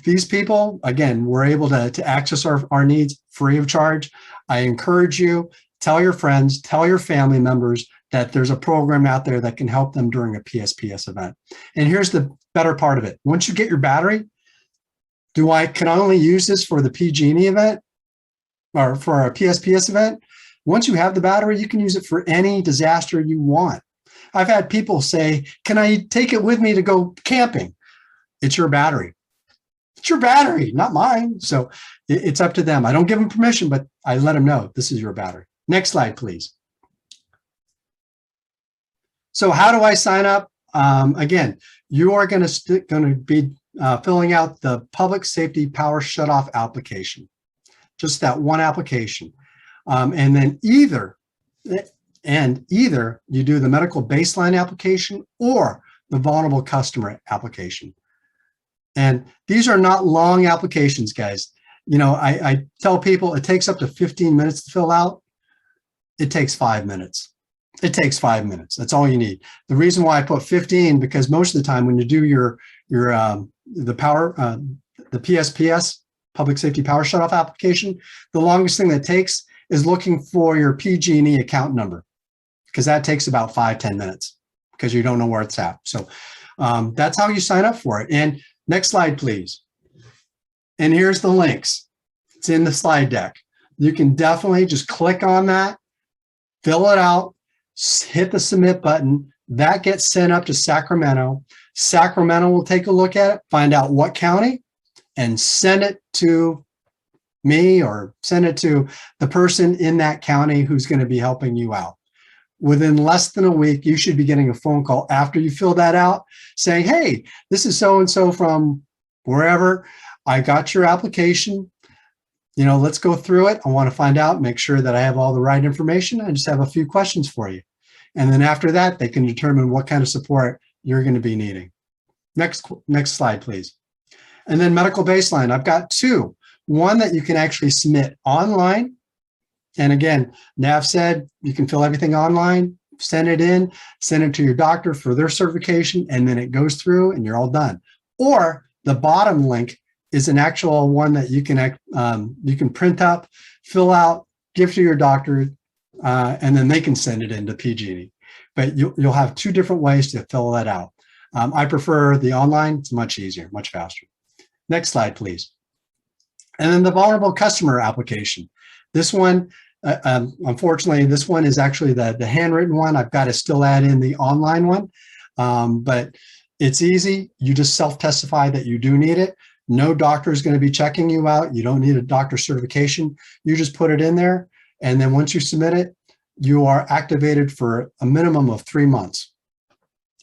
these people, again, were able to access our needs free of charge. I encourage you, tell your friends, tell your family members that there's a program out there that can help them during a PSPS event. And here's the better part of it. Once you get your battery, can I only use this for the PG&E event or for a PSPS event? Once you have the battery, you can use it for any disaster you want. I've had people say, can I take it with me to go camping? It's your battery. It's your battery, not mine. So it's up to them. I don't give them permission, but I let them know this is your battery. Next slide, please. So how do I sign up? Again, you are going to be filling out the public safety power shutoff application, just that one application. And then either you do the medical baseline application or the vulnerable customer application. And these are not long applications, guys. You know, I tell people it takes up to 15 minutes to fill out. It takes 5 minutes. It takes 5 minutes. That's all you need. The reason why I put 15, because most of the time when you do the PSPS, Public Safety Power Shutoff application, the longest thing that takes is looking for your PG&E account number, because that takes about 5-10 minutes because you don't know where it's at. So that's how you sign up for it. And next slide, please. And here's the links. It's in the slide deck. You can definitely just click on that, fill it out, hit the submit button. That gets sent up to Sacramento. Sacramento will take a look at it, find out what county, and send it to me or send it to the person in that county who's going to be helping you out. Within less than a week, you should be getting a phone call after you fill that out saying, hey, this is so-and-so from wherever. I got your application. You know, let's go through it. I want to find out, make sure that I have all the right information. I just have a few questions for you. And then after that, they can determine what kind of support you're going to be needing. Next slide, please. And then medical baseline. I've got two. One that you can actually submit online. And again, Nav said you can fill everything online, send it in, send it to your doctor for their certification, and then it goes through and you're all done. Or the bottom link is an actual one that you can print up, fill out, give to your doctor, and then they can send it into PG&E. But you'll have two different ways to fill that out. I prefer the online. It's much easier, much faster. Next slide, please. And then the vulnerable customer application. This one, unfortunately, this one is actually the handwritten one. I've got to still add in the online one, but it's easy. You just self-testify that you do need it. No doctor is going to be checking you out. You don't need a doctor certification. You just put it in there. And then once you submit it, you are activated for a minimum of 3 months.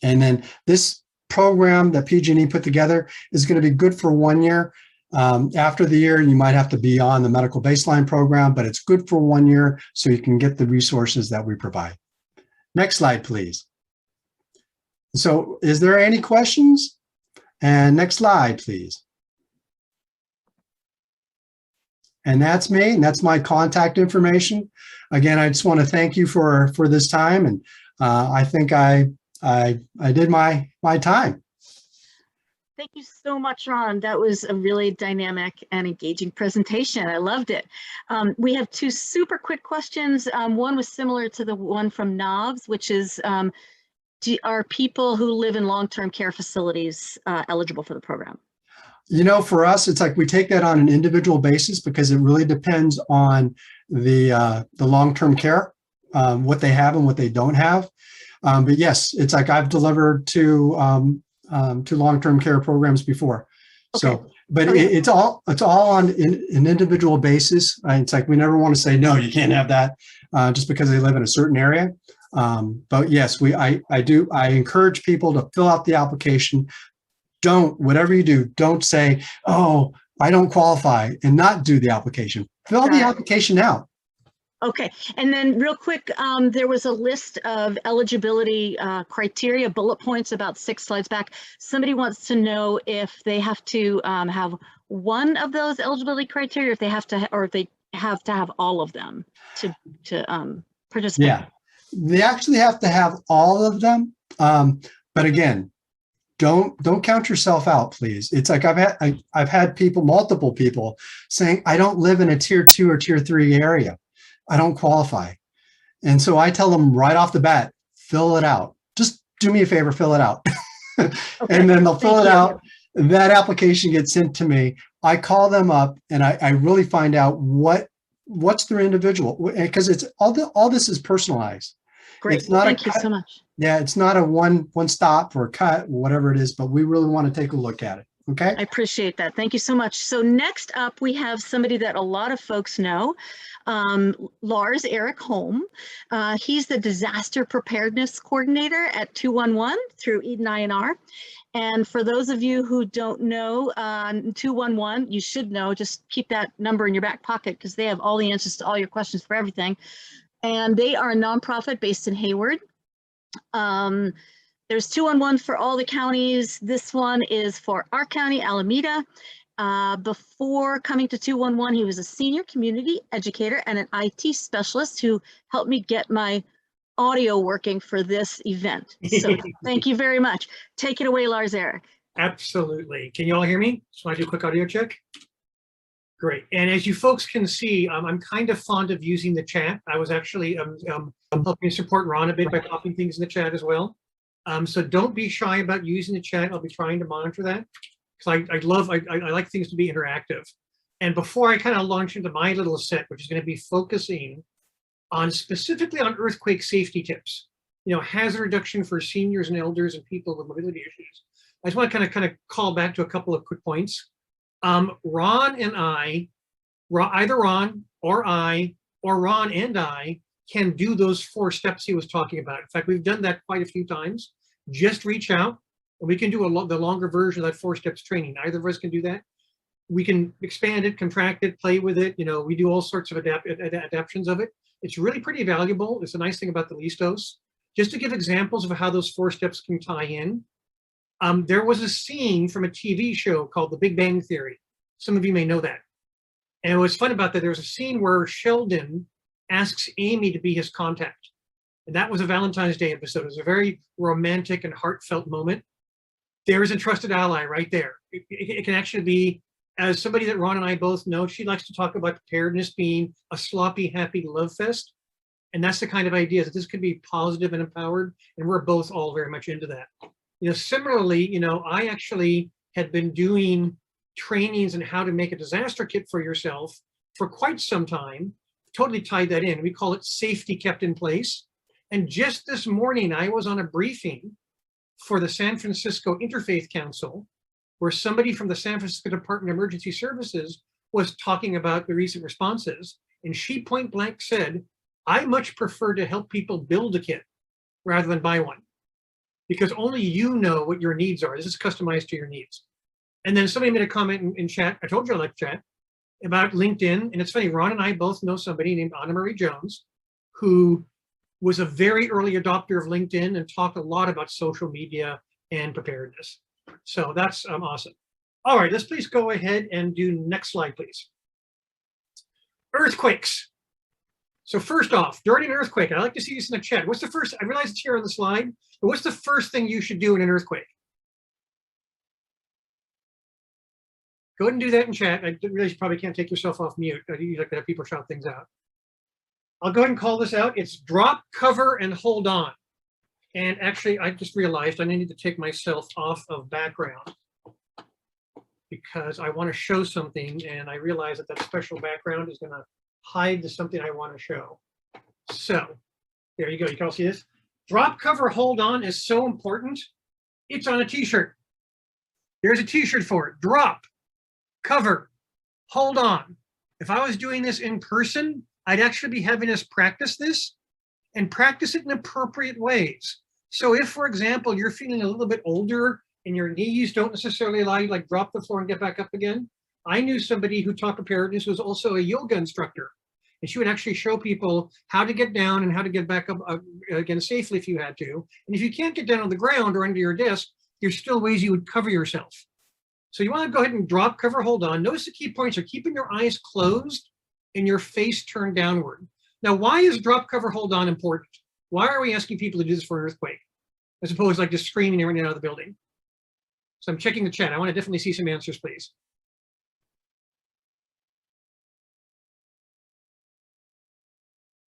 And then this program that PG&E put together is going to be good for 1 year. After the year, you might have to be on the medical baseline program, but it's good for 1 year so you can get the resources that we provide. Next slide, please. So is there any questions? And next slide, please. And that's me, and that's my contact information. Again, I just want to thank you for this time, and I think I did my time. Thank you so much, Ron. That was a really dynamic and engaging presentation. I loved it. We have two super quick questions. One was similar to the one from Navs, which is, are people who live in long-term care facilities eligible for the program? You know, for us, it's like we take that on an individual basis because it really depends on the long-term care, what they have and what they don't have. But yes, it's like I've delivered to long-term care programs before. Okay. So, but okay. it's all on an individual basis. It's like we never want to say no, you can't have that just because they live in a certain area. But yes, I encourage people to fill out the application. Whatever you do, don't say, oh, I don't qualify, and not do the application. Fill the application out. Okay, and then real quick, there was a list of eligibility criteria, bullet points about 6 slides back. Somebody wants to know if they have to have one of those eligibility criteria, if they have to, or if they have to have all of them to participate. Yeah, they actually have to have all of them. But again, don't count yourself out, please. It's like I've had people, multiple people saying, I don't live in a tier 2 or tier 3 area. I don't qualify. And so I tell them right off the bat, fill it out. Just do me a favor, fill it out. Okay. And then they'll fill it out. That application gets sent to me. I call them up and I really find out what's their individual, because it's all this is personalized. Great. It's not Thank you so much. Yeah, it's not a one stop or a cut, whatever it is, but we really want to take a look at it. Okay. I appreciate that. Thank you so much. So next up, we have somebody that a lot of folks know, Lars Eric Holm. He's the Disaster Preparedness Coordinator at 211 through Eden I&R. And for those of you who don't know 211, you should know, just keep that number in your back pocket because they have all the answers to all your questions for everything. And they are a nonprofit based in Hayward. There's 211 for all the counties. This one is for our county, Alameda. Before coming to 211, he was a senior community educator and an IT specialist who helped me get my audio working for this event. So thank you very much. Take it away, Lars Eric. Absolutely. Can you all hear me? So I do a quick audio check. Great. And as you folks can see, I'm kind of fond of using the chat. I was actually helping support Ron a bit by popping things in the chat as well. So don't be shy about using the chat. I'll be trying to monitor that because I like things to be interactive. And before I kind of launch into my little set, which is going to be focusing on specifically on earthquake safety tips, you know, hazard reduction for seniors and elders and people with mobility issues. I just want to kind of call back to a couple of quick points. Ron and I, either Ron or I, or Ron and I can do those 4 steps he was talking about. In fact, we've done that quite a few times. Just reach out and we can do the longer version of that 4 steps training. Either of us can do that. We can expand it, contract it, play with it. You know, we do all sorts of adaptations of it. It's really pretty valuable. It's a nice thing about the Listos. Just to give examples of how those 4 steps can tie in. There was a scene from a TV show called The Big Bang Theory. Some of you may know that. And what's fun about that, there was a scene where Sheldon asks Amy to be his contact. And that was a Valentine's Day episode. It was a very romantic and heartfelt moment. There is a trusted ally right there. It can actually be, as somebody that Ron and I both know, she likes to talk about preparedness being a sloppy, happy love fest. And that's the kind of idea that this could be positive and empowered. And we're both all very much into that. You know, similarly, you know, I actually had been doing trainings on how to make a disaster kit for yourself for quite some time, totally tied that in. We call it safety kept in place. And just this morning, I was on a briefing for the San Francisco Interfaith Council, where somebody from the San Francisco Department of Emergency Services was talking about the recent responses. And she point blank said, I much prefer to help people build a kit rather than buy one, because only you know what your needs are. This is customized to your needs. And then somebody made a comment in chat, I told you I like chat, about LinkedIn. And it's funny, Ron and I both know somebody named Anna Marie Jones, who was a very early adopter of LinkedIn and talked a lot about social media and preparedness. So that's awesome. All right, let's please go ahead and do next slide, please. Earthquakes. So first off, during an earthquake, I like to see this in the chat. What's the first, I realize it's here on the slide, but what's the first thing you should do in an earthquake? Go ahead and do that in chat. I realize you probably can't take yourself off mute. You like to have people shout things out. I'll go ahead and call this out. It's drop, cover, and hold on. And actually, I just realized I need to take myself off of background because I want to show something, and I realize that that special background is going to hide something I want to show. So there you go. You can all see this. Drop, cover, hold on is so important. It's on a t-shirt. There's a t-shirt for it. Drop, cover, hold on. If I was doing this in person, I'd actually be having us practice this and practice it in appropriate ways. So if, for example, you're feeling a little bit older and your knees don't necessarily allow you to like drop the floor and get back up again, I knew somebody who taught preparedness who was also a yoga instructor. And she would actually show people how to get down and how to get back up again safely if you had to. And if you can't get down on the ground or under your desk, there's still ways you would cover yourself. So you want to go ahead and drop, cover, hold on. Notice the key points are keeping your eyes closed and your face turned downward. Now, why is drop, cover, hold on important? Why are we asking people to do this for an earthquake, as opposed to like just screaming and running out of the building? So I'm checking the chat. I want to definitely see some answers, please.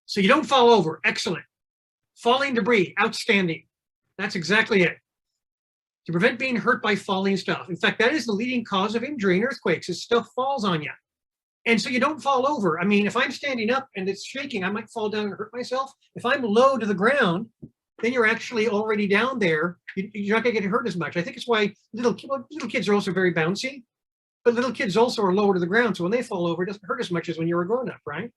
So you don't fall over. Excellent. Falling debris. Outstanding. That's exactly it. To prevent being hurt by falling stuff. In fact, that is the leading cause of injury in earthquakes, is stuff falls on you. And so you don't fall over. I mean, if I'm standing up and it's shaking, I might fall down and hurt myself. If I'm low to the ground, then you're actually already down there. You're not going to get hurt as much. I think it's why little kids are also very bouncy, but little kids also are lower to the ground. So when they fall over, it doesn't hurt as much as when you're a grown up, right?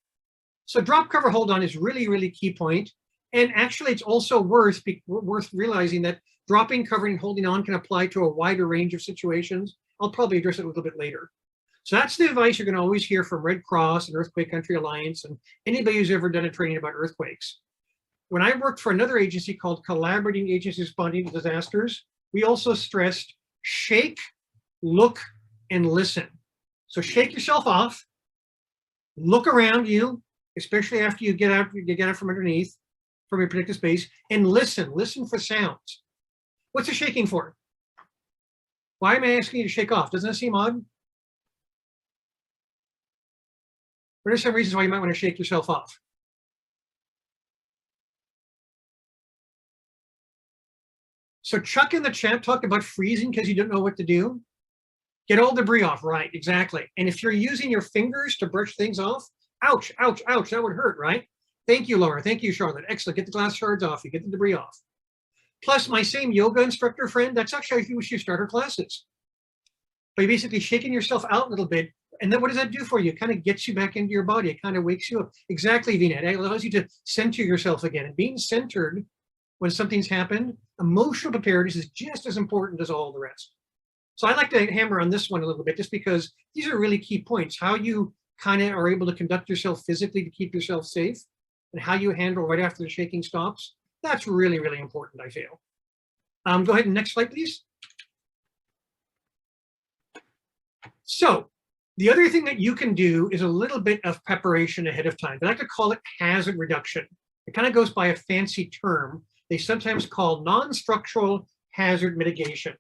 So drop, cover, hold on is really, really key point. And actually, it's also worth realizing that dropping, covering, holding on can apply to a wider range of situations. I'll probably address it a little bit later. So that's the advice you're going to always hear from Red Cross and Earthquake Country Alliance and anybody who's ever done a training about earthquakes. When I worked for another agency called Collaborating Agencies Responding to Disasters, we also stressed shake, look, and listen. So shake yourself off, look around you, especially after you get out from underneath, from your protected space, and listen for sounds. What's the shaking for? Why am I asking you to shake off? Doesn't that seem odd? What are some reasons why you might want to shake yourself off? So Chuck in the chat talked about freezing because you don't know what to do. Get all debris off, right, exactly. And if you're using your fingers to brush things off, ouch, ouch, ouch, that would hurt, right? Thank you, Laura. Thank you, Charlotte. Excellent. Get the glass shards off. You get the debris off. Plus, my same yoga instructor friend, that's actually how she started her classes. By basically shaking yourself out a little bit. And then what does that do for you? It kind of gets you back into your body. It kind of wakes you up. Exactly, Vina. It allows you to center yourself again. And being centered when something's happened, emotional preparedness is just as important as all the rest. So I like to hammer on this one a little bit just because these are really key points. How you kind of are able to conduct yourself physically to keep yourself safe and how you handle right after the shaking stops. That's really, really important, I feel. Go ahead and next slide, please. So the other thing that you can do is a little bit of preparation ahead of time. I like to call it hazard reduction. It kind of goes by a fancy term. They sometimes call non-structural hazard mitigation.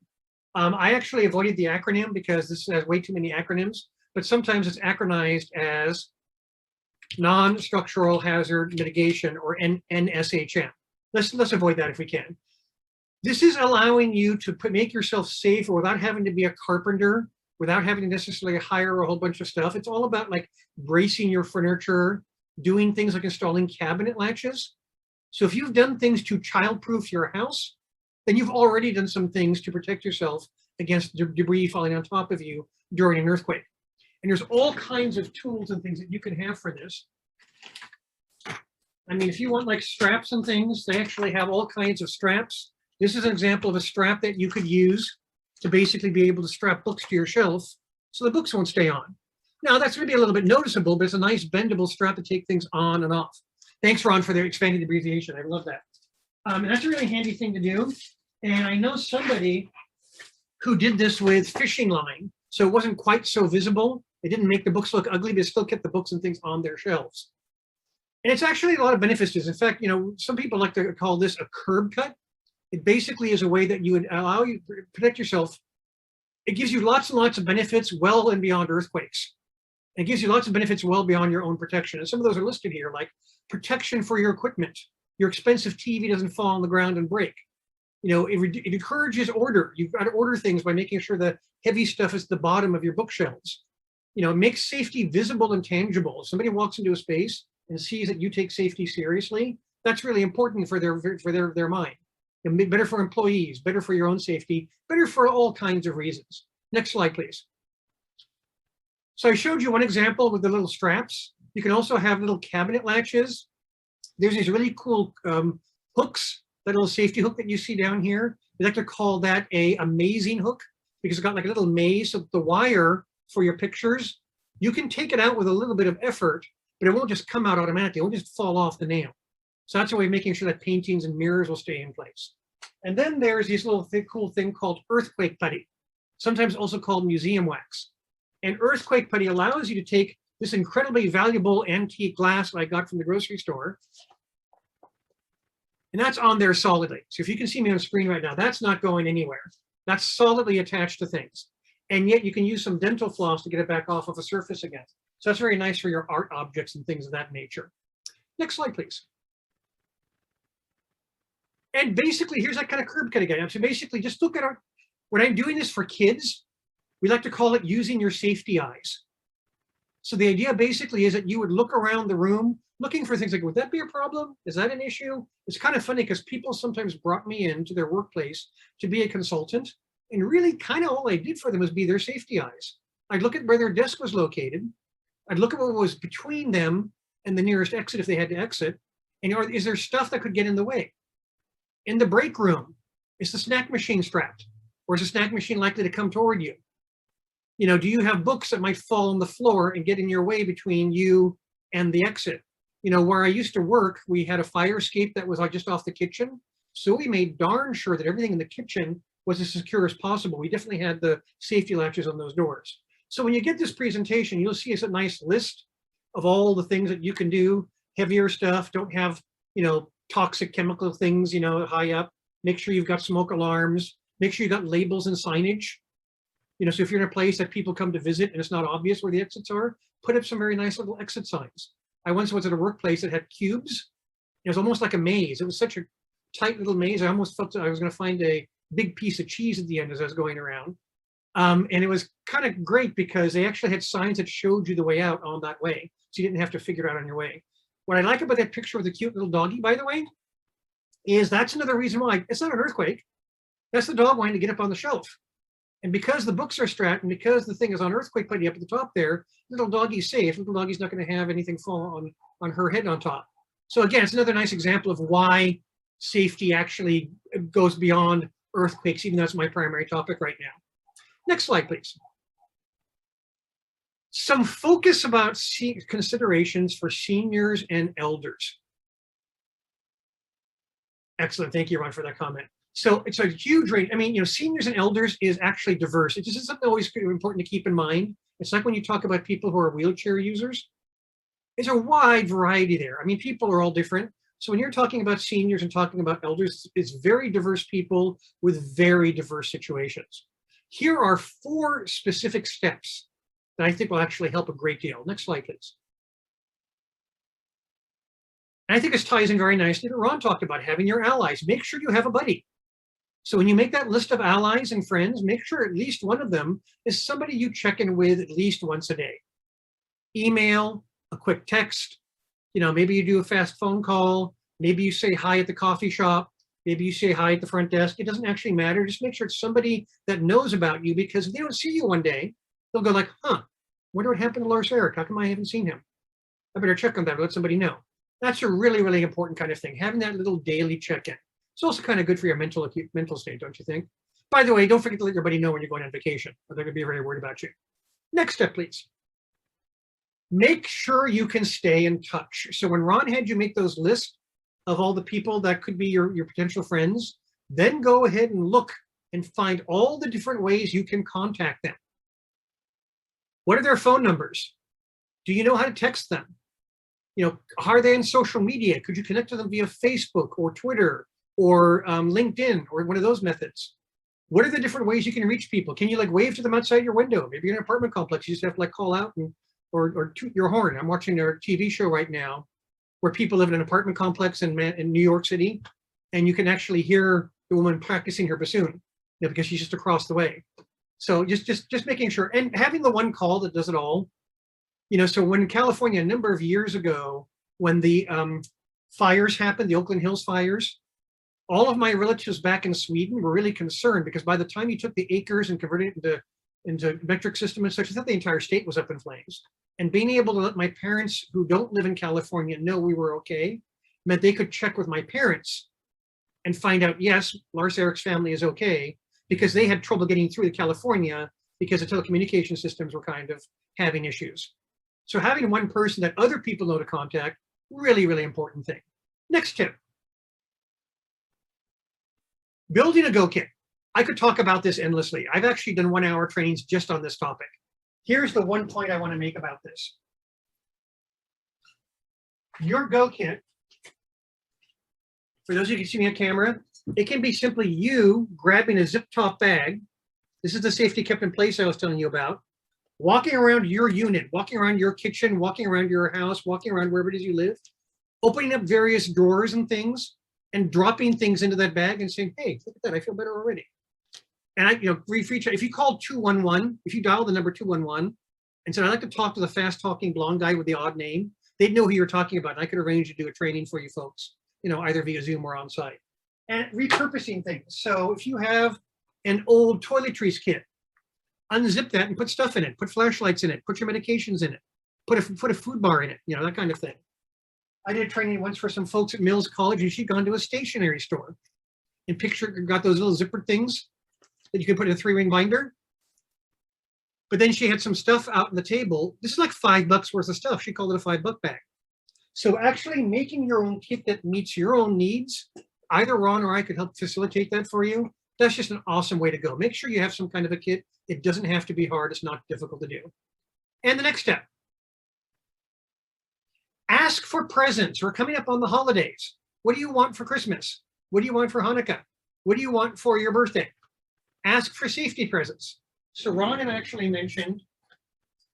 I actually avoided the acronym because this has way too many acronyms, but sometimes it's acronized as non-structural hazard mitigation, or NSHM. Let's avoid that if we can. This is allowing you to make yourself safer without having to be a carpenter, without having to necessarily hire a whole bunch of stuff. It's all about like bracing your furniture, doing things like installing cabinet latches. So if you've done things to childproof your house, then you've already done some things to protect yourself against debris falling on top of you during an earthquake. And there's all kinds of tools and things that you can have for this. I mean, if you want like straps and things, they actually have all kinds of straps. This is an example of a strap that you could use to basically be able to strap books to your shelf so the books won't stay on. Now that's going to be a little bit noticeable, but it's a nice bendable strap to take things on and off. Thanks, Ron, for the expanded abbreviation. I love that. And that's a really handy thing to do. And I know somebody who did this with fishing line, so it wasn't quite so visible. It didn't make the books look ugly, but it still kept the books and things on their shelves. And it's actually a lot of benefits. In fact, you know, some people like to call this a curb cut. It basically is a way that you would allow you to protect yourself. It gives you lots and lots of benefits well and beyond earthquakes. It gives you lots of benefits well beyond your own protection. And some of those are listed here, like protection for your equipment. Your expensive TV doesn't fall on the ground and break. You know, it encourages order. You've got to order things by making sure the heavy stuff is at the bottom of your bookshelves. You know, it makes safety visible and tangible. If somebody walks into a space and sees that you take safety seriously, that's really important for their mind. And better for employees, better for your own safety, better for all kinds of reasons. Next slide, please. So I showed you one example with the little straps. You can also have little cabinet latches. There's these really cool hooks, that little safety hook that you see down here. We like to call that a amazing hook because it's got like a little maze of the wire for your pictures. You can take it out with a little bit of effort, but it won't just come out automatically. It won't just fall off the nail. So that's a way of making sure that paintings and mirrors will stay in place. And then there's this little cool thing called earthquake putty, sometimes also called museum wax. And earthquake putty allows you to take this incredibly valuable antique glass that I got from the grocery store, and that's on there solidly. So if you can see me on screen right now, that's not going anywhere. That's solidly attached to things. And yet you can use some dental floss to get it back off of a surface again. So that's very nice for your art objects and things of that nature. Next slide, please. And basically, here's that kind of curb cut again. So basically, just look at when I'm doing this for kids, we like to call it using your safety eyes. So the idea basically is that you would look around the room, looking for things like, would that be a problem? Is that an issue? It's kind of funny because people sometimes brought me into their workplace to be a consultant, and really kind of all I did for them was be their safety eyes. I'd look at where their desk was located. I'd look at what was between them and the nearest exit if they had to exit. And is there stuff that could get in the way? In the break room, is the snack machine strapped? Or is the snack machine likely to come toward you? You know, do you have books that might fall on the floor and get in your way between you and the exit? You know, where I used to work, we had a fire escape that was like just off the kitchen. So we made darn sure that everything in the kitchen was as secure as possible. We definitely had the safety latches on those doors. So when you get this presentation, you'll see it's a nice list of all the things that you can do. Heavier stuff, don't have, you know, toxic chemical things, you know, high up. Make sure you've got smoke alarms. Make sure you got labels and signage. You know, so if you're in a place that people come to visit and it's not obvious where the exits are, put up some very nice little exit signs. I once was at a workplace that had cubes. It was almost like a maze. It was such a tight little maze. I almost felt I was going to find a big piece of cheese at the end as I was going around. And it was kind of great because they actually had signs that showed you the way out on that way. So you didn't have to figure it out on your way. What I like about that picture of the cute little doggy, by the way, is that's another reason why it's not an earthquake. That's the dog wanting to get up on the shelf. And because the books are strapped and because the thing is on earthquake putty up at the top there, little doggy's safe. Little doggy's not going to have anything fall on her head on top. So again, it's another nice example of why safety actually goes beyond earthquakes, even though that's my primary topic right now. Next slide, please. Some focus about considerations for seniors and elders. Excellent, thank you, Ron, for that comment. So it's a huge range. I mean, you know, seniors and elders is actually diverse. It's just something always important to keep in mind. It's like when you talk about people who are wheelchair users, there's a wide variety there. I mean, people are all different. So when you're talking about seniors and talking about elders, it's very diverse people with very diverse situations. Here are 4 specific steps that I think will actually help a great deal. Next slide, please. And I think this ties in very nicely to Ron talked about having your allies. Make sure you have a buddy. So when you make that list of allies and friends, make sure at least one of them is somebody you check in with at least once a day. Email, a quick text, you know, maybe you do a fast phone call, maybe you say hi at the coffee shop, maybe you say hi at the front desk. It doesn't actually matter. Just make sure it's somebody that knows about you, because if they don't see you one day, they'll go like, huh, wonder what happened to Lars Eric? How come I haven't seen him? I better check on that, let somebody know. That's a really, really important kind of thing, having that little daily check-in. It's also kind of good for your mental state, don't you think? By the way, don't forget to let everybody know when you're going on vacation, or they're going to be very worried about you. Next step, please. Make sure you can stay in touch. So when Ron had you make those lists of all the people that could be your potential friends, then go ahead and look and find all the different ways you can contact them. What are their phone numbers? Do you know how to text them? You know, are they in social media? Could you connect to them via Facebook or Twitter or LinkedIn or one of those methods? What are the different ways you can reach people? Can you like wave to them outside your window? Maybe you're in an apartment complex, you just have to like call out and or toot your horn. I'm watching a TV show right now where people live in an apartment complex in New York City, and you can actually hear the woman practicing her bassoon, you know, because she's just across the way. So just making sure, and having the one call that does it all. You know, so when in California a number of years ago, when the fires happened, the Oakland Hills fires, all of my relatives back in Sweden were really concerned, because by the time you took the acres and converted it into metric system and such, I thought the entire state was up in flames. And being able to let my parents, who don't live in California, know we were okay, meant they could check with my parents and find out, yes, Lars Eric's family is okay, because they had trouble getting through to California because the telecommunication systems were kind of having issues. So having one person that other people know to contact, really, really important thing. Next tip. Building a go kit. I could talk about this endlessly. I've actually done 1-hour trainings just on this topic. Here's the one point I want to make about this. Your go kit, for those of you who can see me on camera, it can be simply you grabbing a zip top bag. This is the safety kept in place I was telling you about. Walking around your unit, walking around your kitchen, walking around your house, walking around wherever it is you live, opening up various drawers and things, and dropping things into that bag and saying, hey, look at that, I feel better already. And if you call 211, if you dial the number 211 and said, I'd like to talk to the fast talking blonde guy with the odd name, they'd know who you're talking about. And I could arrange to do a training for you folks, either via Zoom or on site. And repurposing things. So if you have an old toiletries kit, unzip that and put stuff in it, put flashlights in it, put your medications in it, put a food bar in it, that kind of thing. I did training once for some folks at Mills College, and she'd gone to a stationery store and got those little zipper things that you could put in a 3-ring binder. But then she had some stuff out on the table. This is like $5 worth of stuff. She called it a $5 bag. So actually making your own kit that meets your own needs, either Ron or I could help facilitate that for you. That's just an awesome way to go. Make sure you have some kind of a kit. It doesn't have to be hard. It's not difficult to do. And the next step, ask for presents. We're coming up on the holidays. What do you want for Christmas? What do you want for Hanukkah? What do you want for your birthday? Ask for safety presents. So Ron had actually mentioned,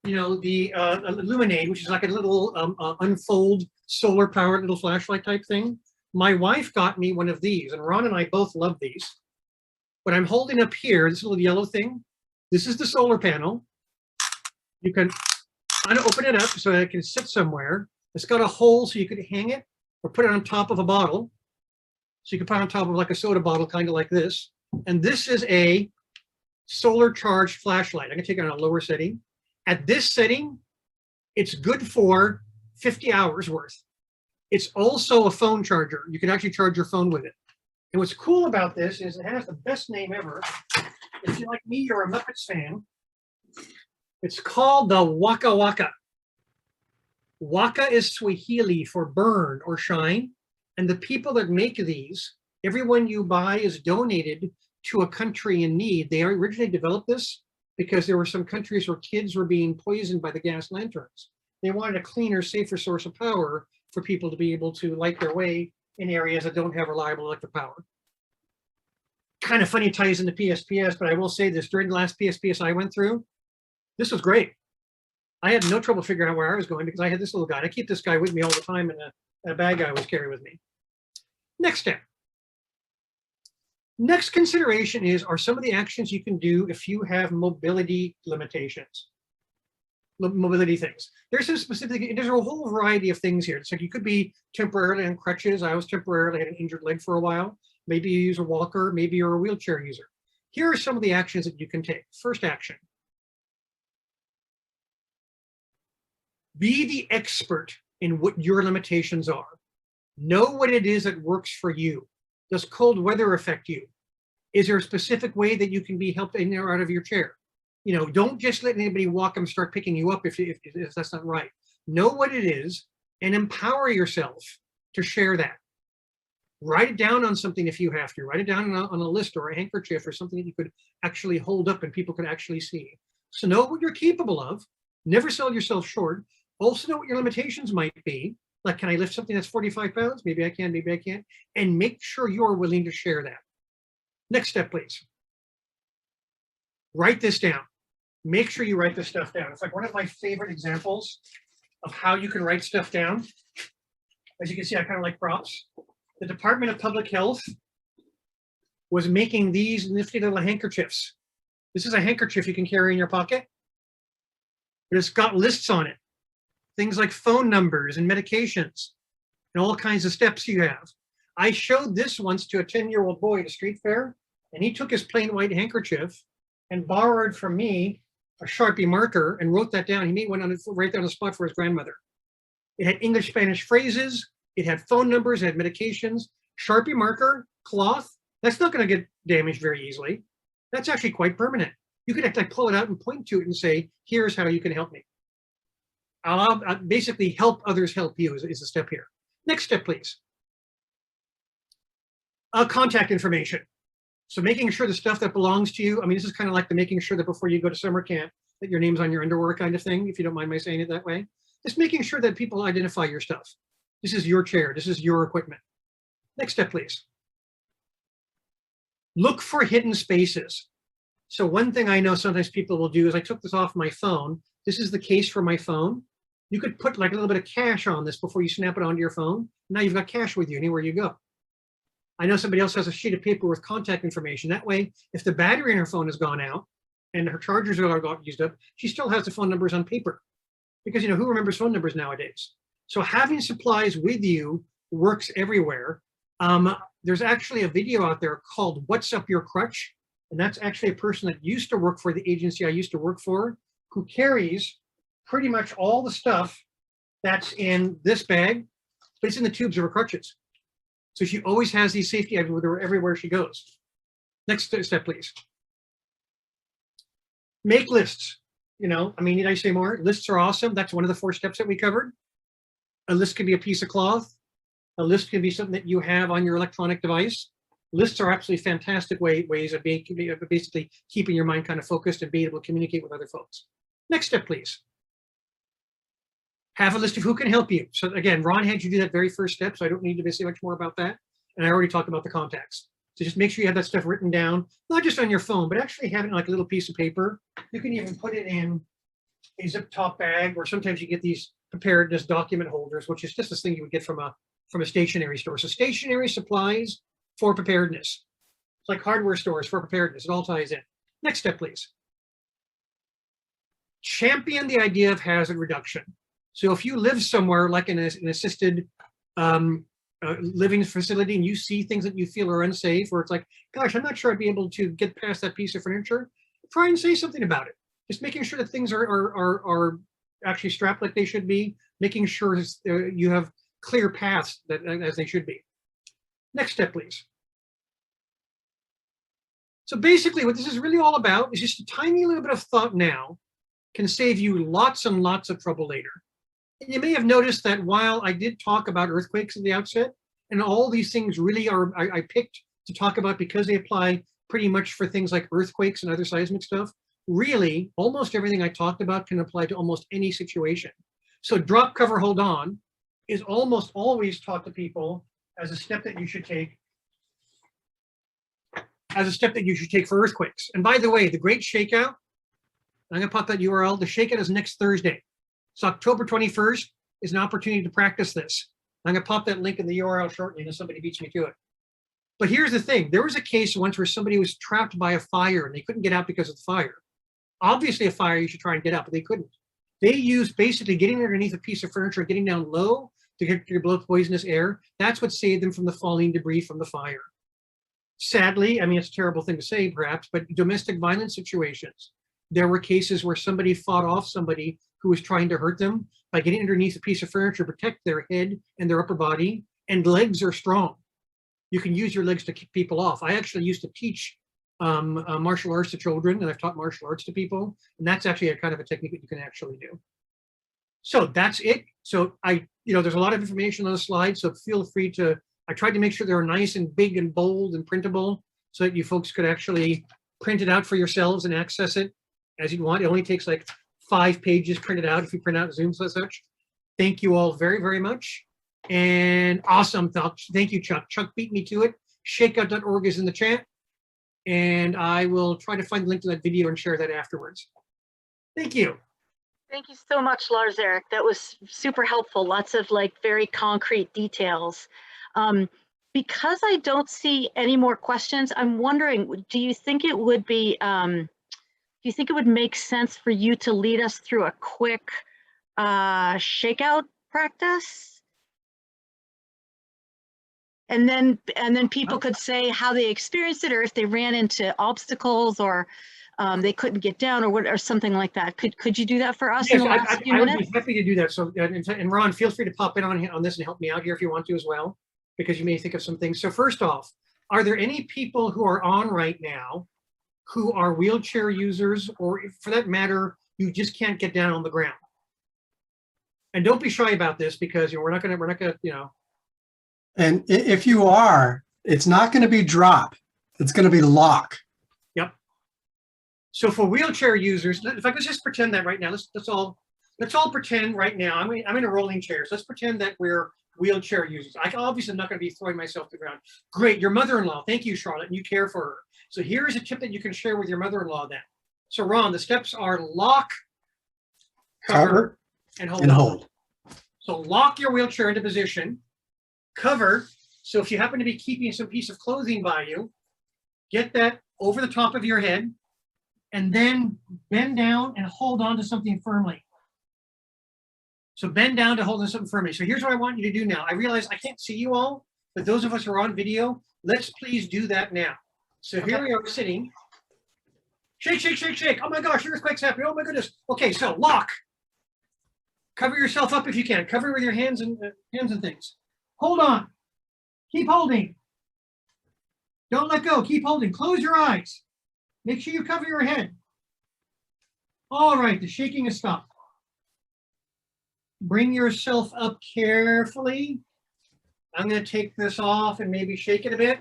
the Illuminate, which is like a little unfold solar powered little flashlight type thing. My wife got me one of these, and Ron and I both love these. What I'm holding up here, this little yellow thing, this is the solar panel. You can open it up so that it can sit somewhere. It's got a hole so you could hang it or put it on top of a bottle. So you can put it on top of like a soda bottle, kind of like this. And this is a solar charged flashlight. I can take it on a lower setting. At this setting, it's good for 50 hours worth. It's also a phone charger. You can actually charge your phone with it. And what's cool about this is it has the best name ever. If you're like me, you're a Muppets fan. It's called the Waka Waka. Waka is Swahili for burn or shine. And the people that make these, everyone you buy is donated to a country in need. They originally developed this because there were some countries where kids were being poisoned by the gas lanterns. They wanted a cleaner, safer source of power for people to be able to light their way in areas that don't have reliable electric power. Kind of funny ties into PSPS, but I will say this, during the last PSPS I went through, this was great. I had no trouble figuring out where I was going because I had this little guy. I keep this guy with me all the time in a bag I always carry with me. Next step. Next consideration are some of the actions you can do if you have mobility limitations. Mobility things. There's a whole variety of things here. It's like you could be temporarily on crutches. I was temporarily had an injured leg for a while. Maybe you use a walker, maybe you're a wheelchair user. Here are some of the actions that you can take. First action. Be the expert in what your limitations are. Know what it is that works for you. Does cold weather affect you? Is there a specific way that you can be helped in or out of your chair? Don't just let anybody walk and start picking you up if that's not right. Know what it is and empower yourself to share that. Write it down on something if you have to. Write it down on a list or a handkerchief or something that you could actually hold up and people could actually see. So know what you're capable of. Never sell yourself short. Also know what your limitations might be. Like, can I lift something that's 45 pounds? Maybe I can, maybe I can't. And make sure you're willing to share that. Next step, please. Write this down. Make sure you write this stuff down. It's like one of my favorite examples of how you can write stuff down. As you can see, I kind of like props. The Department of Public Health was making these nifty little handkerchiefs. This is a handkerchief you can carry in your pocket, but it's got lists on it. Things like phone numbers and medications and all kinds of steps you have. I showed this once to a 10-year-old boy at a street fair, and he took his plain white handkerchief and borrowed from me a Sharpie marker and wrote that down. He made one right there on the spot for his grandmother. It had English, Spanish phrases. It had phone numbers. It had medications. Sharpie marker, cloth. That's not going to get damaged very easily. That's actually quite permanent. You could actually pull it out and point to it and say, here's how you can help me. I'll basically help others help you is a step here. Next step, please. Contact information. So making sure the stuff that belongs to you, I mean, this is kind of like the making sure that before you go to summer camp, that your name's on your underwear kind of thing, if you don't mind my saying it that way. Just making sure that people identify your stuff. This is your chair. This is your equipment. Next step, please. Look for hidden spaces. So one thing I know sometimes people will do is I took this off my phone. This is the case for my phone. You could put like a little bit of cash on this before you snap it onto your phone. Now you've got cash with you anywhere you go. I know somebody else has a sheet of paper with contact information. That way, if the battery in her phone has gone out and her chargers are got used up, she still has the phone numbers on paper. Because who remembers phone numbers nowadays? So having supplies with you works everywhere. There's actually a video out there called What's Up Your Crutch? And that's actually a person that used to work for the agency I used to work for, who carries pretty much all the stuff that's in this bag, but it's in the tubes of her crutches. So she always has these safety items with her everywhere she goes. Next step, please. Make lists. You know, I mean, need I say more? Lists are awesome. That's one of the 4 steps that we covered. A list can be a piece of cloth. A list can be something that you have on your electronic device. Lists are absolutely fantastic ways of basically keeping your mind kind of focused and being able to communicate with other folks. Next step, please. Have a list of who can help you. So again, Ron had you do that very first step, so I don't need to say much more about that. And I already talked about the contacts. So just make sure you have that stuff written down, not just on your phone, but actually have it in like a little piece of paper. You can even put it in a zip top bag, or sometimes you get these preparedness document holders, which is just this thing you would get from a stationery store. So stationery supplies for preparedness. It's like hardware stores for preparedness. It all ties in. Next step, please. Champion the idea of hazard reduction. So if you live somewhere like in an assisted living facility and you see things that you feel are unsafe, or it's like, gosh, I'm not sure I'd be able to get past that piece of furniture, try and say something about it. Just making sure that things are actually strapped like they should be, making sure you have clear paths that as they should be. Next step, please. So basically what this is really all about is just a tiny little bit of thought now can save you lots and lots of trouble later. And you may have noticed that while I did talk about earthquakes at the outset, and all these things really are, I picked to talk about because they apply pretty much for things like earthquakes and other seismic stuff, really almost everything I talked about can apply to almost any situation. So drop, cover, hold on is almost always taught to people as a step that you should take for earthquakes. And by the way, the Great Shakeout, I'm gonna pop that URL, the shakeout is next Thursday. So October 21st is an opportunity to practice this. I'm gonna pop that link in the URL shortly unless somebody beats me to it. But here's the thing, there was a case once where somebody was trapped by a fire and they couldn't get out because of the fire. Obviously a fire, you should try and get out, but they couldn't. They used basically getting underneath a piece of furniture, getting down low to get to blow poisonous air. That's what saved them from the falling debris from the fire. Sadly, I mean, it's a terrible thing to say perhaps, but domestic violence situations, there were cases where somebody fought off somebody who was trying to hurt them by getting underneath a piece of furniture, protect their head and their upper body, and legs are strong. You can use your legs to kick people off. I actually used to teach martial arts to children, and I've taught martial arts to people, and that's actually a kind of a technique that you can actually do. So that's it. So there's a lot of information on the slide, so feel free to, I tried to make sure they're nice and big and bold and printable so that you folks could actually print it out for yourselves and access it as you want. It only takes like 5 pages printed out if you print out Zooms and such. Thank you all very, very much. And awesome. Thank you, Chuck. Chuck beat me to it. Shakeout.org is in the chat. And I will try to find the link to that video and share that afterwards. Thank you. Thank you so much, Lars Eric. That was super helpful. Lots of like very concrete details. Because I don't see any more questions, I'm wondering, do you think it would be, do you think it would make sense for you to lead us through a quick shakeout practice? And then people could say how they experienced it, or if they ran into obstacles, or they couldn't get down, or something like that. Could you do that for us in the last few minutes? I would be happy to do that. So, and Ron, feel free to pop in on this and help me out here if you want to as well, because you may think of some things. So first off, are there any people who are on right now who are wheelchair users, or for that matter, you just can't get down on the ground? And don't be shy about this, because we're not gonna. And if you are, it's not going to be drop. It's going to be lock. Yep. So for wheelchair users, if I could just pretend that right now, let's all pretend right now. I'm in a rolling chair. So let's pretend that we're wheelchair users. I obviously am not going to be throwing myself to the ground. Great, your mother-in-law. Thank you, Charlotte. And you care for her. So here's a tip that you can share with your mother-in-law then. So Ron, the steps are lock, cover, and hold. So lock your wheelchair into position. Cover, so if you happen to be keeping some piece of clothing by you, get that over the top of your head, and then bend down and hold on to something firmly. So bend down to hold something firmly. So here's what I want you to do now. I realize I can't see you all, but those of us who are on video, let's please do that now. So here we are sitting. Shake, shake, shake, shake. Oh my gosh, earthquake's happening. Oh my goodness. Okay, so lock. Cover yourself up if you can. Cover with your hands and things. Hold on. Keep holding. Don't let go. Keep holding. Close your eyes. Make sure you cover your head. All right, the shaking has stopped. Bring yourself up carefully. I'm going to take this off and maybe shake it a bit.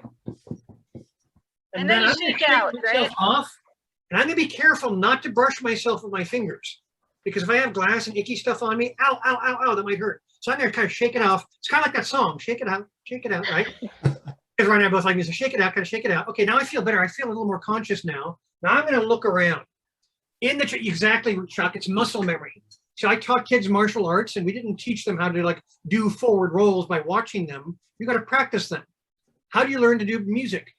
And then you I'm shake gonna out, myself right? off, and I'm going to be careful not to brush myself with my fingers, because if I have glass and icky stuff on me, ow, ow, ow, ow, that might hurt. So I'm going to kind of shake it off. It's kind of like that song, shake it out, right? Because Ron and I both like music, shake it out, kind of shake it out. Okay, now I feel better. I feel a little more conscious now. Now I'm going to look around. Exactly, Chuck, it's muscle memory. So I taught kids martial arts, and we didn't teach them how to like do forward rolls by watching them. You got to practice them. How do you learn to do music?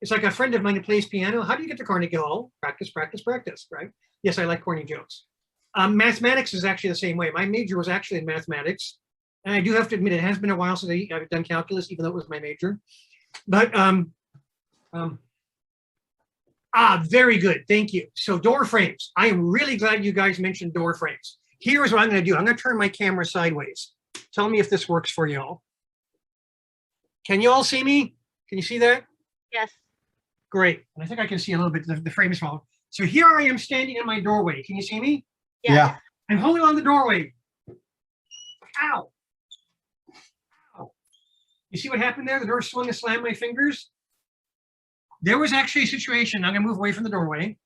It's like a friend of mine who plays piano. How do you get to Carnegie Hall? Practice, practice, practice, right? Yes, I like corny jokes. Mathematics is actually the same way. My major was actually in mathematics. And I do have to admit, it has been a while since I've done calculus, even though it was my major. But, very good. Thank you. So door frames. I am really glad you guys mentioned door frames. Here's what I'm going to do. I'm going to turn my camera sideways. Tell me if this works for you all. Can you all see me? Can you see that? Yes. Great. And I think I can see a little bit. The frame is small. So here I am standing in my doorway. Can you see me? Yeah. I'm holding on the doorway. Ow. Ow. You see what happened there? The door swung and slammed my fingers. There was actually a situation. I'm going to move away from the doorway.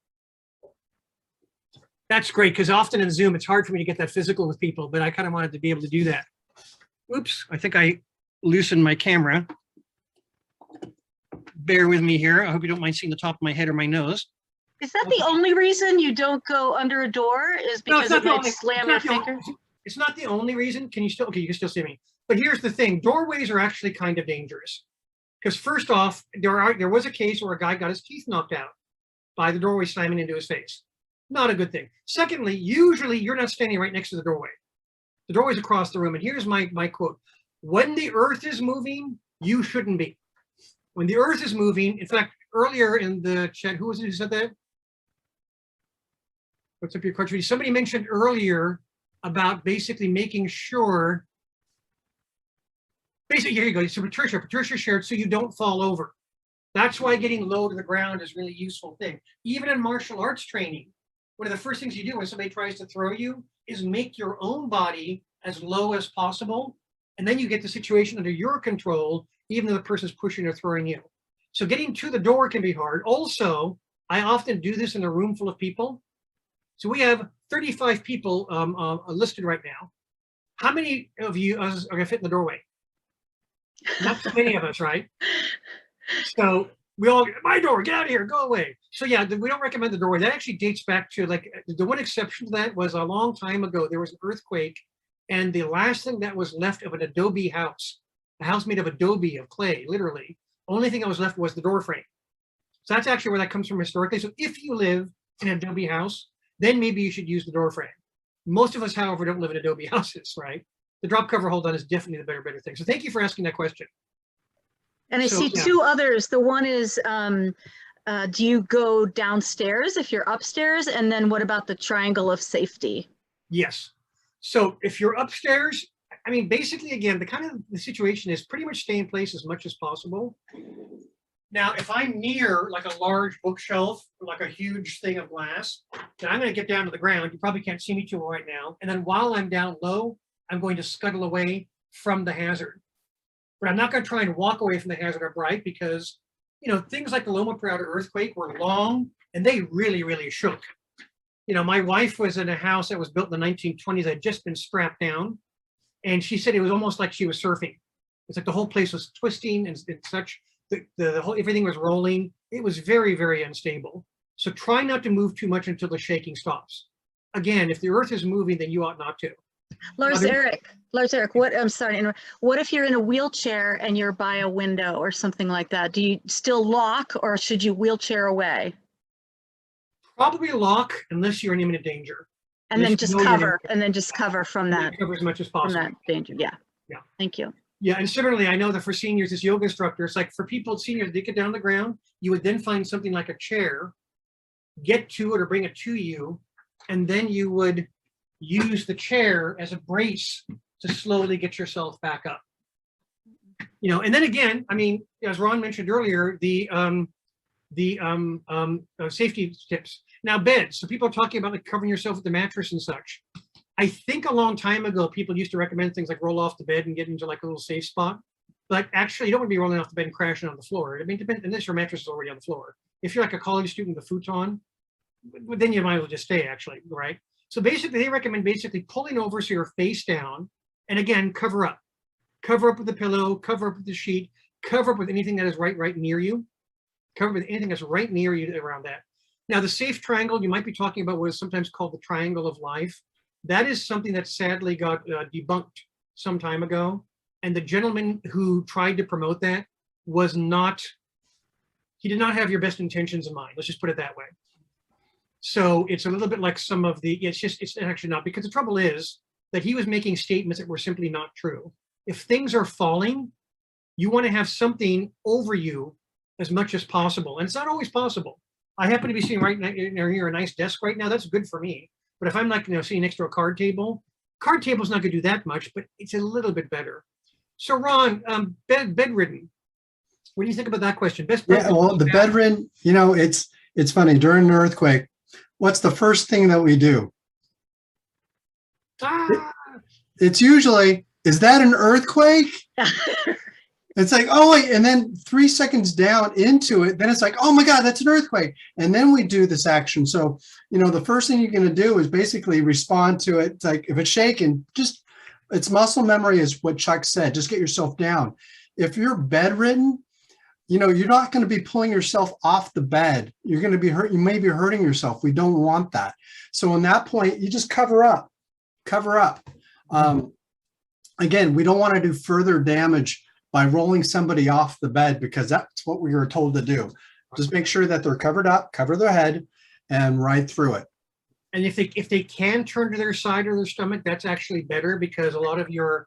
That's great, because often in Zoom, it's hard for me to get that physical with people, but I kind of wanted to be able to do that. Oops, I think I loosened my camera. Bear with me here. I hope you don't mind seeing the top of my head or my nose. Is that the only reason you don't go under a door? Is No, because it might slam your finger? It's not the only reason. Can you still, okay, you can still see me. But here's the thing, doorways are actually kind of dangerous. Because first off, there was a case where a guy got his teeth knocked out by the doorway slamming into his face. Not a good thing. Secondly, usually you're not standing right next to the doorway. The doorway's across the room. And here's my quote. When the earth is moving, you shouldn't be. When the earth is moving, in fact, earlier in the chat, who was it who said that? What's up your question? Somebody mentioned earlier about basically making sure, basically, here you go. So Patricia shared so you don't fall over. That's why getting low to the ground is a really useful thing. Even in martial arts training, one of the first things you do when somebody tries to throw you is make your own body as low as possible. And then you get the situation under your control, even though the person's pushing or throwing you. So getting to the door can be hard. Also, I often do this in a room full of people. So we have 35 people listed right now. How many of you are going to fit in the doorway? Not so many of us, right? So we all, my door, get out of here, go away. So yeah, we don't recommend the doorway. That actually dates back to like, the one exception to that was a long time ago, there was an earthquake, and the last thing that was left of an adobe house, a house made of adobe, of clay, literally, only thing that was left was the door frame. So that's actually where that comes from historically. So if you live in an adobe house, then maybe you should use the door frame. Most of us, however, don't live in adobe houses, right? The drop cover hold on is definitely the better thing. So thank you for asking that question. And I So, see yeah. two others. The one is, do you go downstairs if you're upstairs? And then what about the triangle of safety? Yes. So if you're upstairs, I mean, basically, again, the situation is pretty much stay in place as much as possible. Now, if I'm near like a large bookshelf, or like a huge thing of glass, then I'm going to get down to the ground. You probably can't see me too well right now. And then while I'm down low, I'm going to scuttle away from the hazard. But I'm not going to try and walk away from the hazard upright because, you know, things like the Loma Prieta earthquake were long and they really, really shook. You know, my wife was in a house that was built in the 1920s that had just been strapped down. And she said it was almost like she was surfing. It's like the whole place was twisting and such. The whole, everything was rolling. It was very, very unstable. So try not to move too much until the shaking stops. Again, if the earth is moving, then you ought not to. Lars Eric, what, I'm sorry, what if you're in a wheelchair and you're by a window or something like that? Do you still lock or should you wheelchair away? Probably lock unless you're in imminent danger. And then Yes, just know your cover, neighbor. and then just cover from that, Cover as much as from possible. that danger. Yeah. Yeah. Thank you. Yeah, and similarly, I know that for seniors, as yoga instructors, like for people, seniors, they get down on the ground, you would then find something like a chair, get to it or bring it to you, and then you would use the chair as a brace to slowly get yourself back up. You know, and then again, I mean, as Ron mentioned earlier, the safety tips. Now, beds. So people are talking about like covering yourself with the mattress and such. I think a long time ago, people used to recommend things like roll off the bed and get into like a little safe spot. But actually, you don't want to be rolling off the bed and crashing on the floor. I mean, unless your mattress is already on the floor. If you're like a college student with a futon, then you might as well just stay, actually, right? So basically, they recommend basically pulling over so you're face down, and again, cover up. Cover up with the pillow, cover up with the sheet, cover up with anything that is right near you. Cover with anything that's right near you around that. Now, the safe triangle you might be talking about what is sometimes called the triangle of life. That is something that sadly got debunked some time ago. And the gentleman who tried to promote that was not, he did not have your best intentions in mind. Let's just put it that way. So it's a little bit like some of the, it's actually not, because the trouble is that he was making statements that were simply not true. If things are falling, you want to have something over you as much as possible. And it's not always possible. I happen to be sitting right near a nice desk right now. That's good for me. But if I'm like, sitting next to a card table's not going to do that much, but it's a little bit better. So Ron, bedridden. What do you think about that question? Yeah, well, the bedridden, it's funny, during an earthquake, what's the first thing that we do? It's usually, is that an earthquake? It's like, oh wait, and then 3 seconds down into it, then it's like, oh my God, that's an earthquake. And then we do this action. So, the first thing you're going to do is basically respond to it. It's like, if it's shaking, just, it's muscle memory is what Chuck said, just get yourself down. If you're bedridden, you're not going to be pulling yourself off the bed. You're going to be hurt. You may be hurting yourself. We don't want that. So in that point, you just cover up. Again, we don't want to do further damage by rolling somebody off the bed, because that's what we were told to do. Just make sure that they're covered up, cover their head, and ride through it. And if they can turn to their side or their stomach, that's actually better, because a lot of your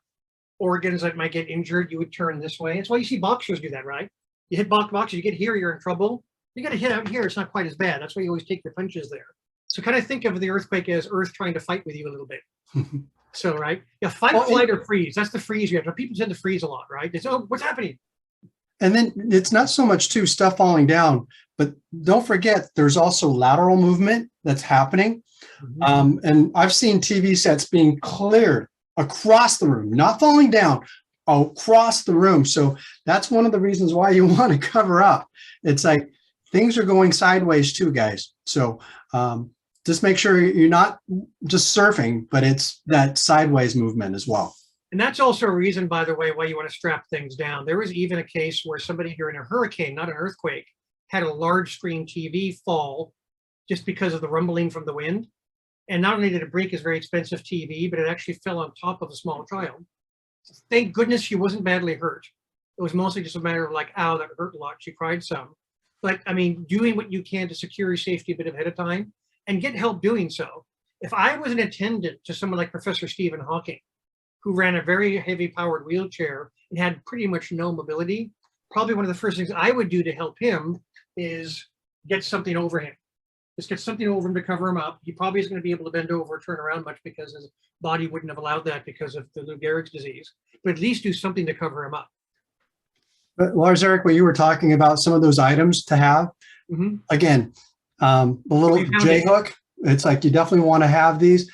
organs that might get injured, you would turn this way. That's why you see boxers do that, right? You hit boxers, you get here, you're in trouble. You got to hit out here, it's not quite as bad. That's why you always take your punches there. So kind of think of the earthquake as Earth trying to fight with you a little bit. So, right? Yeah, fight, flight, or freeze. That's the freeze you have. People tend to freeze a lot, right? They say, oh, what's happening? And then it's not so much too stuff falling down, but don't forget there's also lateral movement that's happening. And I've seen TV sets being cleared across the room, not falling down, across the room. So that's one of the reasons why you want to cover up. It's like things are going sideways too, guys. So just make sure you're not just surfing, but it's that sideways movement as well. And that's also a reason, by the way, why you want to strap things down. There was even a case where somebody during a hurricane, not an earthquake, had a large screen TV fall just because of the rumbling from the wind. And not only did it break his very expensive TV, but it actually fell on top of a small child. Thank goodness she wasn't badly hurt. It was mostly just a matter of like, ow, that hurt a lot. She cried some. But I mean, doing what you can to secure your safety a bit ahead of time and get help doing so. If I was an attendant to someone like Professor Stephen Hawking, who ran a very heavy powered wheelchair and had pretty much no mobility, probably one of the first things I would do to help him is get something over him. Just get something over him to cover him up. He probably isn't going to be able to bend over or turn around much because his body wouldn't have allowed that because of the Lou Gehrig's disease, but at least do something to cover him up. But Lars Eric, when you were talking about some of those items to have, again, the little J hook, it's like you definitely want to have these.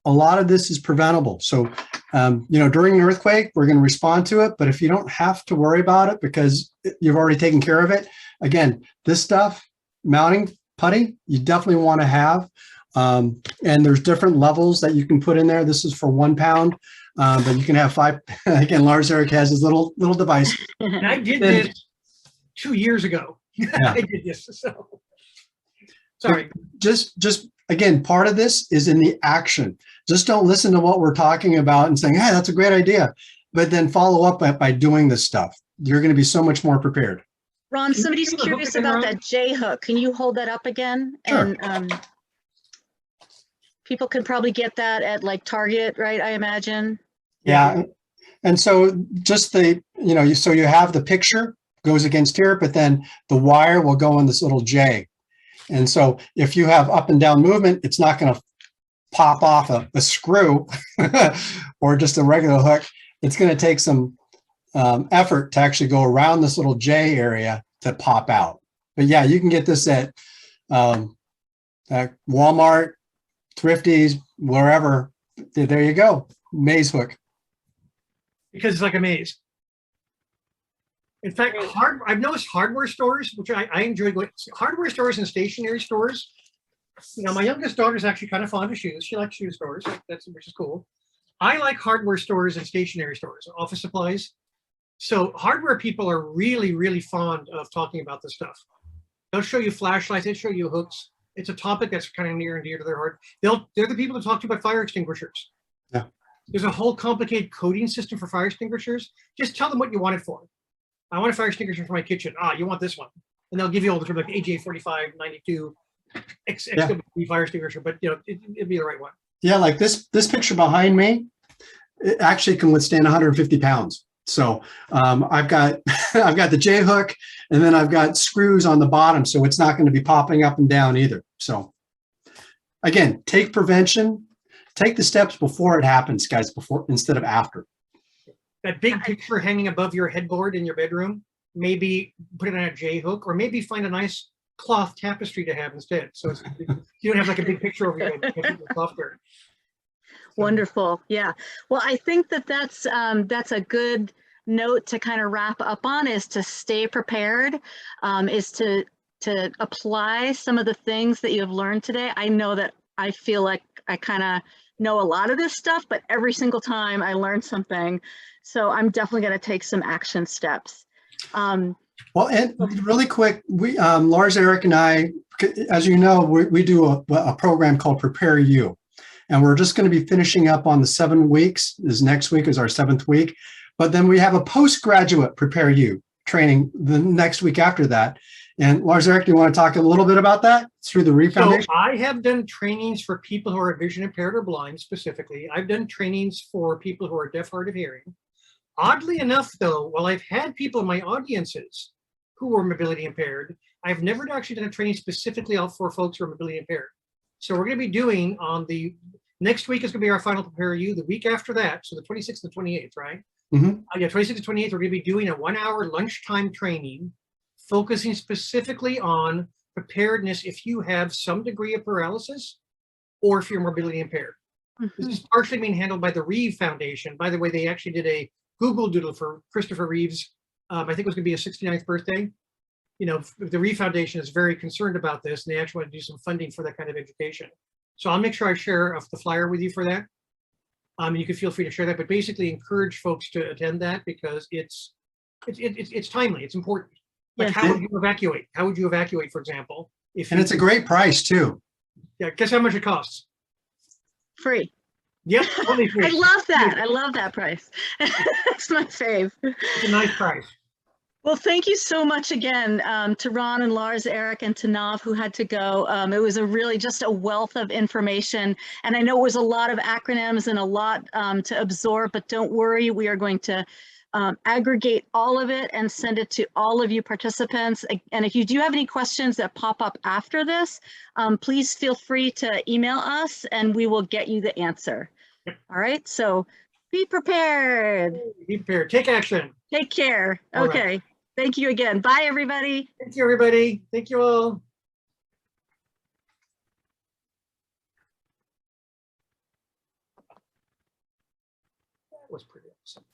A lot of this is preventable. So, during an earthquake, we're going to respond to it. But if you don't have to worry about it because you've already taken care of it, again, this stuff, mounting, putty, you definitely want to have. And there's different levels that you can put in there. This is for 1 pound, but you can have 5. Again, Lars Eric has his little device. And I did this 2 years ago. Yeah. I did this. So sorry. Just again, part of this is in the action. Just don't listen to what we're talking about and saying, hey, that's a great idea. But then follow up by doing this stuff. You're going to be so much more prepared. Ron, somebody's curious about that J hook. Can you hold that up again? Sure. And People can probably get that at like Target, right? I imagine. Yeah. And so just so you have the picture goes against here, but then the wire will go in this little J. And so if you have up and down movement, it's not going to pop off a screw or just a regular hook. It's going to take some effort to actually go around this little J area to pop out. But yeah, you can get this at Walmart, Thrifties, wherever. There you go. Maze hook. Because it's like a maze. In fact, I've noticed hardware stores, which I enjoy going, hardware stores and stationery stores. You know, my youngest daughter is actually kind of fond of shoes. She likes shoe stores, which is cool. I like hardware stores and stationery stores, office supplies. So hardware people are really, really fond of talking about this stuff. They'll show you flashlights, they'll show you hooks. It's a topic that's kind of near and dear to their heart. They're the people to talk to about fire extinguishers. Yeah. There's a whole complicated coding system for fire extinguishers. Just tell them what you want it for. I want a fire extinguisher for my kitchen. Ah, you want this one. And they'll give you all the like AJ45, 92, XWB fire extinguisher, but you know, it'd be the right one. Yeah, like this picture behind me, it actually can withstand 150 pounds. So I've got the J hook, and then I've got screws on the bottom, so it's not going to be popping up and down either. So again, take prevention, take the steps before it happens, guys, instead of after. That big picture hanging above your headboard in your bedroom, maybe put it on a J hook, or maybe find a nice cloth tapestry to have instead. So you don't have like a big picture over your head. Software. Wonderful. Yeah. Well, I think that's a good note to kind of wrap up on, is to stay prepared, is to apply some of the things that you've learned today. I know that I feel like I kind of know a lot of this stuff, but every single time I learn something. So I'm definitely going to take some action steps. Well, and really quick, Lars Eric and I, as you know, we do a program called Prepare You. And we're just going to be finishing up on the 7 weeks. Next week is our 7th week. But then we have a postgraduate Prepare You training the next week after that. And Lars Eric, do you want to talk a little bit about that through the Reeve Foundation? So I have done trainings for people who are vision impaired or blind specifically. I've done trainings for people who are deaf, hard of hearing. Oddly enough, though, while I've had people in my audiences who were mobility impaired, I've never actually done a training specifically for folks who are mobility impaired. So we're going to be doing next week is going to be our final Prepare You. The week after that, so the 26th and 28th, right? Mm-hmm. Yeah, 26th and 28th, we're going to be doing a 1-hour lunchtime training focusing specifically on preparedness if you have some degree of paralysis or if you're mobility impaired. Mm-hmm. This is partially being handled by the Reeve Foundation. By the way, they actually did a Google Doodle for Christopher Reeve's, I think it was going to be his 69th birthday. You know, the Reeve Foundation is very concerned about this, and they actually want to do some funding for that kind of education. So I'll make sure I share the flyer with you for that. You can feel free to share that, but basically encourage folks to attend that because it's timely, it's important. Like, yes. How would you evacuate? How would you evacuate, for example? And it's a great price too. Yeah, guess how much it costs? Free. Yep, totally free. I love that. I love that price. It's my fave. It's a nice price. Well, thank you so much again to Ron and Lars Eric and to Nav, who had to go. It was just a wealth of information. And I know it was a lot of acronyms and a lot to absorb, but don't worry, we are going to aggregate all of it and send it to all of you participants. And if you do have any questions that pop up after this, please feel free to email us and we will get you the answer. Yep. All right, so be prepared. Be prepared, take action. Take care, all okay. Right. Thank you again. Bye, everybody. Thank you, everybody. Thank you all. That was pretty awesome.